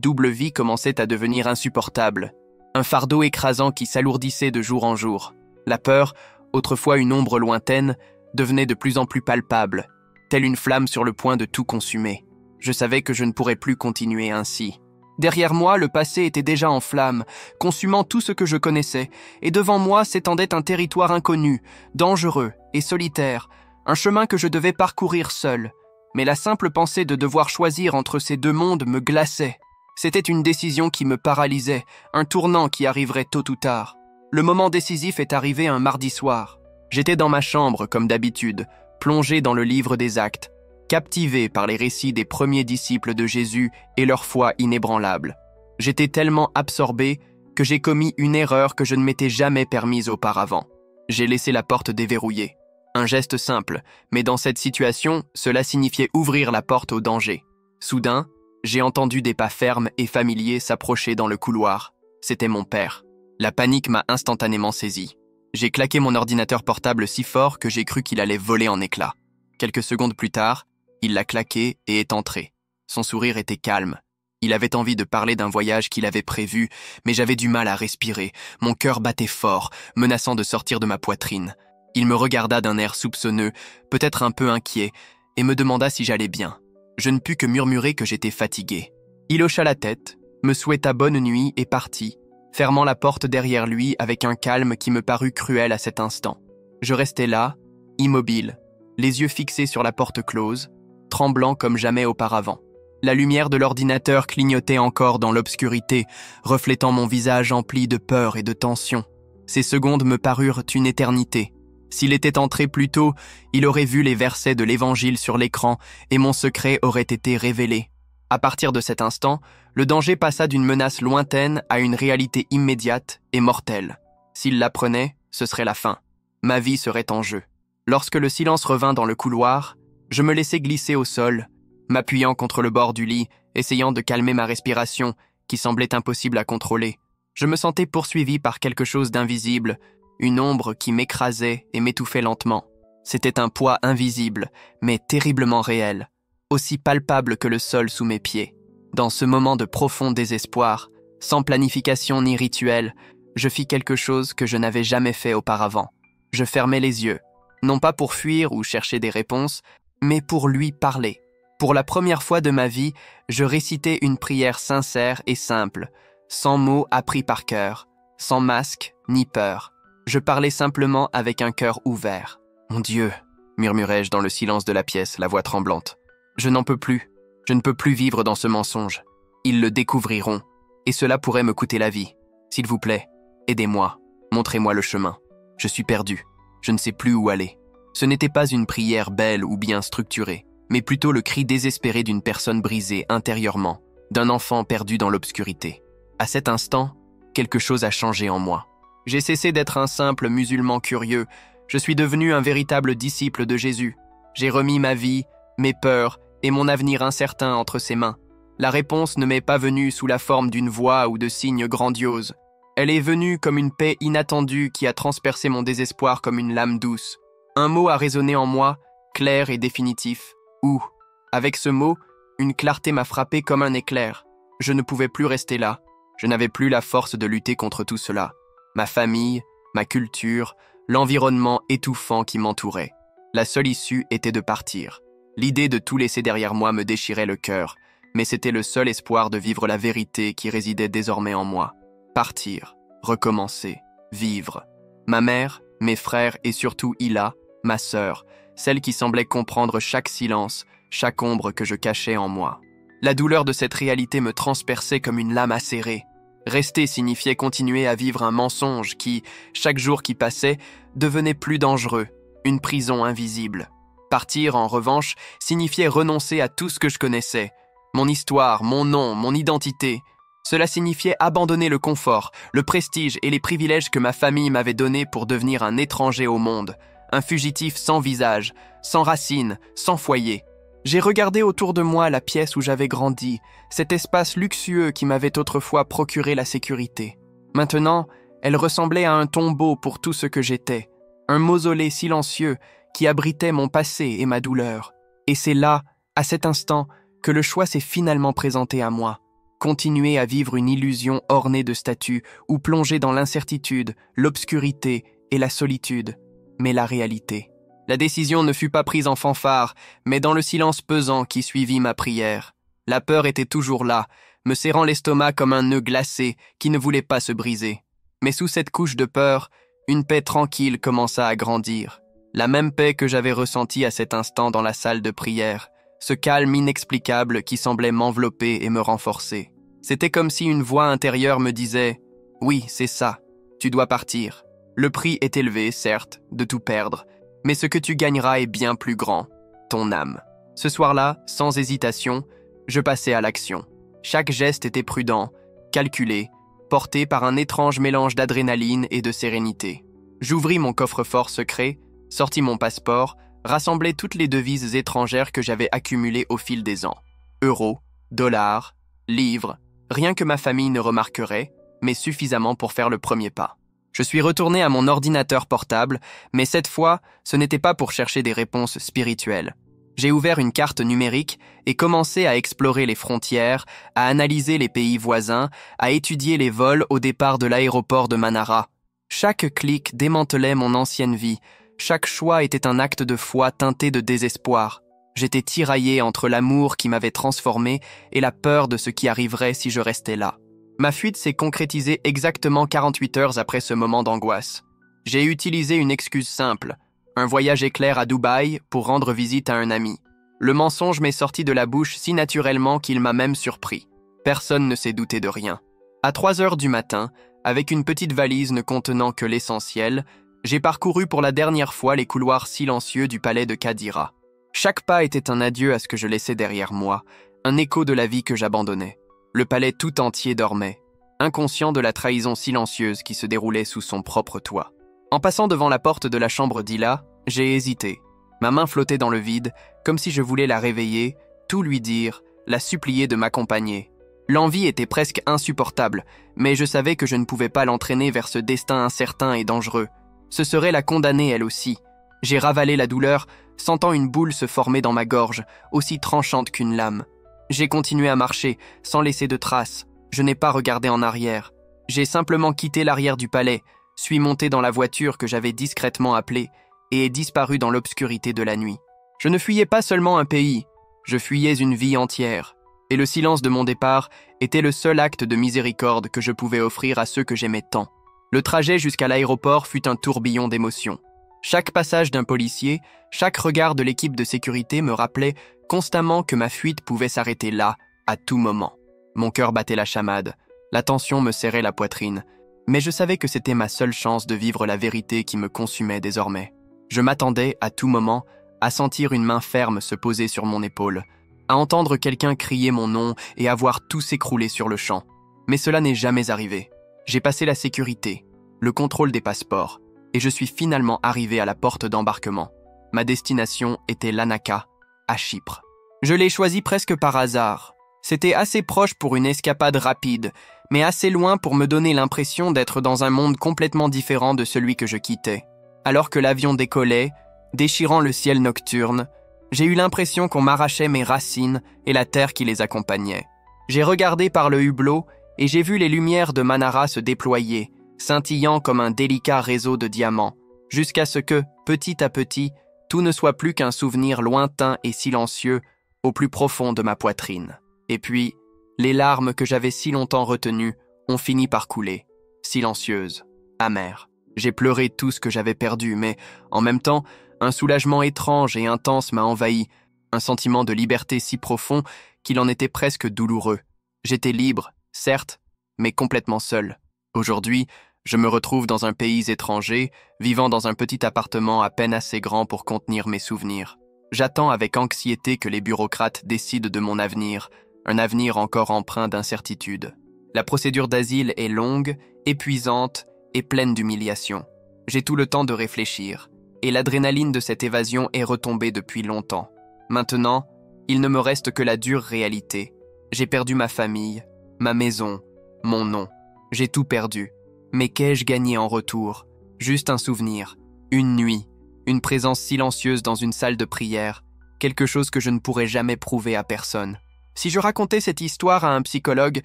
double vie commençait à devenir insupportable, un fardeau écrasant qui s'alourdissait de jour en jour. La peur, autrefois une ombre lointaine, devenait de plus en plus palpable, telle une flamme sur le point de tout consumer. Je savais que je ne pourrais plus continuer ainsi. Derrière moi, le passé était déjà en flammes, consumant tout ce que je connaissais, et devant moi s'étendait un territoire inconnu, dangereux et solitaire, un chemin que je devais parcourir seul. Mais la simple pensée de devoir choisir entre ces deux mondes me glaçait. C'était une décision qui me paralysait, un tournant qui arriverait tôt ou tard. Le moment décisif est arrivé un mardi soir. J'étais dans ma chambre, comme d'habitude, plongé dans le livre des Actes, captivé par les récits des premiers disciples de Jésus et leur foi inébranlable. J'étais tellement absorbé que j'ai commis une erreur que je ne m'étais jamais permise auparavant. J'ai laissé la porte déverrouillée. Un geste simple, mais dans cette situation, cela signifiait ouvrir la porte au danger. Soudain, j'ai entendu des pas fermes et familiers s'approcher dans le couloir. C'était mon père. La panique m'a instantanément saisi. J'ai claqué mon ordinateur portable si fort que j'ai cru qu'il allait voler en éclats. Quelques secondes plus tard, il l'a claqué et est entré. Son sourire était calme. Il avait envie de parler d'un voyage qu'il avait prévu, mais j'avais du mal à respirer. Mon cœur battait fort, menaçant de sortir de ma poitrine. Il me regarda d'un air soupçonneux, peut-être un peu inquiet, et me demanda si j'allais bien. Je ne pus que murmurer que j'étais fatigué. Il hocha la tête, me souhaita bonne nuit et partit, fermant la porte derrière lui avec un calme qui me parut cruel à cet instant. Je restai là, immobile, les yeux fixés sur la porte close, tremblant comme jamais auparavant. La lumière de l'ordinateur clignotait encore dans l'obscurité, reflétant mon visage empli de peur et de tension. Ces secondes me parurent une éternité. S'il était entré plus tôt, il aurait vu les versets de l'Évangile sur l'écran et mon secret aurait été révélé. À partir de cet instant, le danger passa d'une menace lointaine à une réalité immédiate et mortelle. S'il l'apprenait, ce serait la fin. Ma vie serait en jeu. Lorsque le silence revint dans le couloir, je me laissai glisser au sol, m'appuyant contre le bord du lit, essayant de calmer ma respiration, qui semblait impossible à contrôler. Je me sentais poursuivi par quelque chose d'invisible, une ombre qui m'écrasait et m'étouffait lentement. C'était un poids invisible, mais terriblement réel, aussi palpable que le sol sous mes pieds. Dans ce moment de profond désespoir, sans planification ni rituel, je fis quelque chose que je n'avais jamais fait auparavant. Je fermai les yeux, non pas pour fuir ou chercher des réponses, mais pour lui parler. Pour la première fois de ma vie, je récitai une prière sincère et simple, sans mots appris par cœur, sans masque ni peur. Je parlais simplement avec un cœur ouvert. « Mon Dieu !» murmurai-je dans le silence de la pièce, la voix tremblante. « Je n'en peux plus. Je ne peux plus vivre dans ce mensonge. Ils le découvriront, et cela pourrait me coûter la vie. S'il vous plaît, aidez-moi. Montrez-moi le chemin. Je suis perdu. Je ne sais plus où aller. » Ce n'était pas une prière belle ou bien structurée, mais plutôt le cri désespéré d'une personne brisée intérieurement, d'un enfant perdu dans l'obscurité. À cet instant, quelque chose a changé en moi. J'ai cessé d'être un simple musulman curieux, je suis devenu un véritable disciple de Jésus. J'ai remis ma vie, mes peurs et mon avenir incertain entre ses mains. La réponse ne m'est pas venue sous la forme d'une voix ou de signes grandioses. Elle est venue comme une paix inattendue qui a transpercé mon désespoir comme une lame douce. Un mot a résonné en moi, clair et définitif. Ou, avec ce mot, une clarté m'a frappé comme un éclair. Je ne pouvais plus rester là. Je n'avais plus la force de lutter contre tout cela. Ma famille, ma culture, l'environnement étouffant qui m'entourait. La seule issue était de partir. L'idée de tout laisser derrière moi me déchirait le cœur, mais c'était le seul espoir de vivre la vérité qui résidait désormais en moi. Partir, recommencer, vivre. Ma mère, mes frères et surtout Hila, ma sœur, celle qui semblait comprendre chaque silence, chaque ombre que je cachais en moi. La douleur de cette réalité me transperçait comme une lame acérée. Rester signifiait continuer à vivre un mensonge qui, chaque jour qui passait, devenait plus dangereux, une prison invisible. Partir, en revanche, signifiait renoncer à tout ce que je connaissais. Mon histoire, mon nom, mon identité. Cela signifiait abandonner le confort, le prestige et les privilèges que ma famille m'avait donnés pour devenir un étranger au monde, un fugitif sans visage, sans racines, sans foyer. J'ai regardé autour de moi la pièce où j'avais grandi, cet espace luxueux qui m'avait autrefois procuré la sécurité. Maintenant, elle ressemblait à un tombeau pour tout ce que j'étais, un mausolée silencieux qui abritait mon passé et ma douleur. Et c'est là, à cet instant, que le choix s'est finalement présenté à moi. Continuer à vivre une illusion ornée de statues ou plonger dans l'incertitude, l'obscurité et la solitude. Mais la réalité. La décision ne fut pas prise en fanfare, mais dans le silence pesant qui suivit ma prière. La peur était toujours là, me serrant l'estomac comme un nœud glacé qui ne voulait pas se briser. Mais sous cette couche de peur, une paix tranquille commença à grandir. La même paix que j'avais ressentie à cet instant dans la salle de prière. Ce calme inexplicable qui semblait m'envelopper et me renforcer. C'était comme si une voix intérieure me disait « Oui, c'est ça, tu dois partir. Le prix est élevé, certes, de tout perdre, mais ce que tu gagneras est bien plus grand, ton âme. » Ce soir-là, sans hésitation, je passais à l'action. Chaque geste était prudent, calculé, porté par un étrange mélange d'adrénaline et de sérénité. J'ouvris mon coffre-fort secret, sortis mon passeport, rassemblai toutes les devises étrangères que j'avais accumulées au fil des ans. Euros, dollars, livres, rien que ma famille ne remarquerait, mais suffisamment pour faire le premier pas. Je suis retourné à mon ordinateur portable, mais cette fois, ce n'était pas pour chercher des réponses spirituelles. J'ai ouvert une carte numérique et commencé à explorer les frontières, à analyser les pays voisins, à étudier les vols au départ de l'aéroport de Manara. Chaque clic démantelait mon ancienne vie, chaque choix était un acte de foi teinté de désespoir. J'étais tiraillé entre l'amour qui m'avait transformé et la peur de ce qui arriverait si je restais là. Ma fuite s'est concrétisée exactement 48 heures après ce moment d'angoisse. J'ai utilisé une excuse simple, un voyage éclair à Dubaï pour rendre visite à un ami. Le mensonge m'est sorti de la bouche si naturellement qu'il m'a même surpris. Personne ne s'est douté de rien. À 3 heures du matin, avec une petite valise ne contenant que l'essentiel, j'ai parcouru pour la dernière fois les couloirs silencieux du palais de Qadira. Chaque pas était un adieu à ce que je laissais derrière moi, un écho de la vie que j'abandonnais. Le palais tout entier dormait, inconscient de la trahison silencieuse qui se déroulait sous son propre toit. En passant devant la porte de la chambre d'Hila, j'ai hésité. Ma main flottait dans le vide, comme si je voulais la réveiller, tout lui dire, la supplier de m'accompagner. L'envie était presque insupportable, mais je savais que je ne pouvais pas l'entraîner vers ce destin incertain et dangereux. Ce serait la condamner elle aussi. J'ai ravalé la douleur, sentant une boule se former dans ma gorge, aussi tranchante qu'une lame. J'ai continué à marcher, sans laisser de traces. Je n'ai pas regardé en arrière. J'ai simplement quitté l'arrière du palais, suis monté dans la voiture que j'avais discrètement appelée, et ai disparu dans l'obscurité de la nuit. Je ne fuyais pas seulement un pays, je fuyais une vie entière. Et le silence de mon départ était le seul acte de miséricorde que je pouvais offrir à ceux que j'aimais tant. Le trajet jusqu'à l'aéroport fut un tourbillon d'émotions. Chaque passage d'un policier, chaque regard de l'équipe de sécurité me rappelait constamment que ma fuite pouvait s'arrêter là, à tout moment. Mon cœur battait la chamade, la tension me serrait la poitrine, mais je savais que c'était ma seule chance de vivre la vérité qui me consumait désormais. Je m'attendais, à tout moment, à sentir une main ferme se poser sur mon épaule, à entendre quelqu'un crier mon nom et à voir tout s'écrouler sur le champ. Mais cela n'est jamais arrivé. J'ai passé la sécurité, le contrôle des passeports, et je suis finalement arrivé à la porte d'embarquement. Ma destination était Larnaca, à Chypre. Je l'ai choisi presque par hasard. C'était assez proche pour une escapade rapide, mais assez loin pour me donner l'impression d'être dans un monde complètement différent de celui que je quittais. Alors que l'avion décollait, déchirant le ciel nocturne, j'ai eu l'impression qu'on m'arrachait mes racines et la terre qui les accompagnait. J'ai regardé par le hublot et j'ai vu les lumières de Manara se déployer, scintillant comme un délicat réseau de diamants, jusqu'à ce que, petit à petit, tout ne soit plus qu'un souvenir lointain et silencieux au plus profond de ma poitrine. Et puis, les larmes que j'avais si longtemps retenues ont fini par couler, silencieuses, amères. J'ai pleuré tout ce que j'avais perdu, mais, en même temps, un soulagement étrange et intense m'a envahi, un sentiment de liberté si profond qu'il en était presque douloureux. J'étais libre, certes, mais complètement seul. Aujourd'hui, je me retrouve dans un pays étranger, vivant dans un petit appartement à peine assez grand pour contenir mes souvenirs. J'attends avec anxiété que les bureaucrates décident de mon avenir, un avenir encore empreint d'incertitude. La procédure d'asile est longue, épuisante et pleine d'humiliation. J'ai tout le temps de réfléchir, et l'adrénaline de cette évasion est retombée depuis longtemps. Maintenant, il ne me reste que la dure réalité. J'ai perdu ma famille, ma maison, mon nom. J'ai tout perdu. Mais qu'ai-je gagné en retour? Juste un souvenir, une nuit, une présence silencieuse dans une salle de prière, quelque chose que je ne pourrais jamais prouver à personne. Si je racontais cette histoire à un psychologue,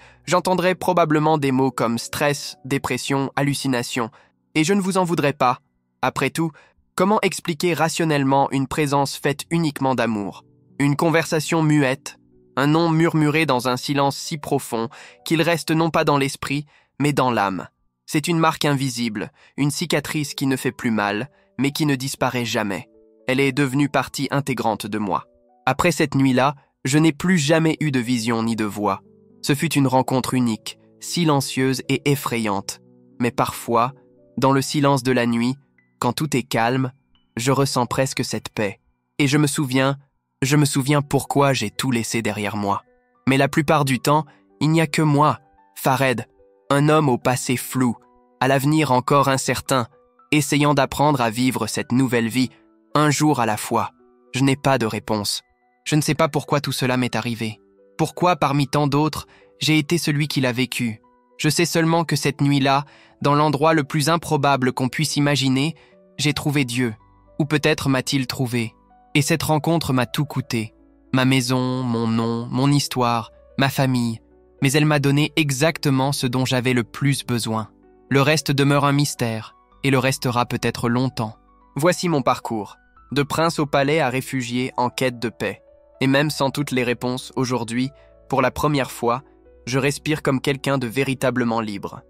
j'entendrais probablement des mots comme stress, dépression, hallucination, et je ne vous en voudrais pas. Après tout, comment expliquer rationnellement une présence faite uniquement d'amour? Une conversation muette, un nom murmuré dans un silence si profond qu'il reste non pas dans l'esprit, mais dans l'âme. C'est une marque invisible, une cicatrice qui ne fait plus mal, mais qui ne disparaît jamais. Elle est devenue partie intégrante de moi. Après cette nuit-là, je n'ai plus jamais eu de vision ni de voix. Ce fut une rencontre unique, silencieuse et effrayante. Mais parfois, dans le silence de la nuit, quand tout est calme, je ressens presque cette paix. Et je me souviens pourquoi j'ai tout laissé derrière moi. Mais la plupart du temps, il n'y a que moi, Fared, un homme au passé flou, à l'avenir encore incertain, essayant d'apprendre à vivre cette nouvelle vie, un jour à la fois. Je n'ai pas de réponse. Je ne sais pas pourquoi tout cela m'est arrivé. Pourquoi, parmi tant d'autres, j'ai été celui qui l'a vécu. Je sais seulement que cette nuit-là, dans l'endroit le plus improbable qu'on puisse imaginer, j'ai trouvé Dieu. Ou peut-être m'a-t-il trouvé. Et cette rencontre m'a tout coûté. Ma maison, mon nom, mon histoire, ma famille. Mais elle m'a donné exactement ce dont j'avais le plus besoin. Le reste demeure un mystère, et le restera peut-être longtemps. Voici mon parcours. De prince au palais à réfugié en quête de paix. Et même sans toutes les réponses, aujourd'hui, pour la première fois, je respire comme quelqu'un de véritablement libre.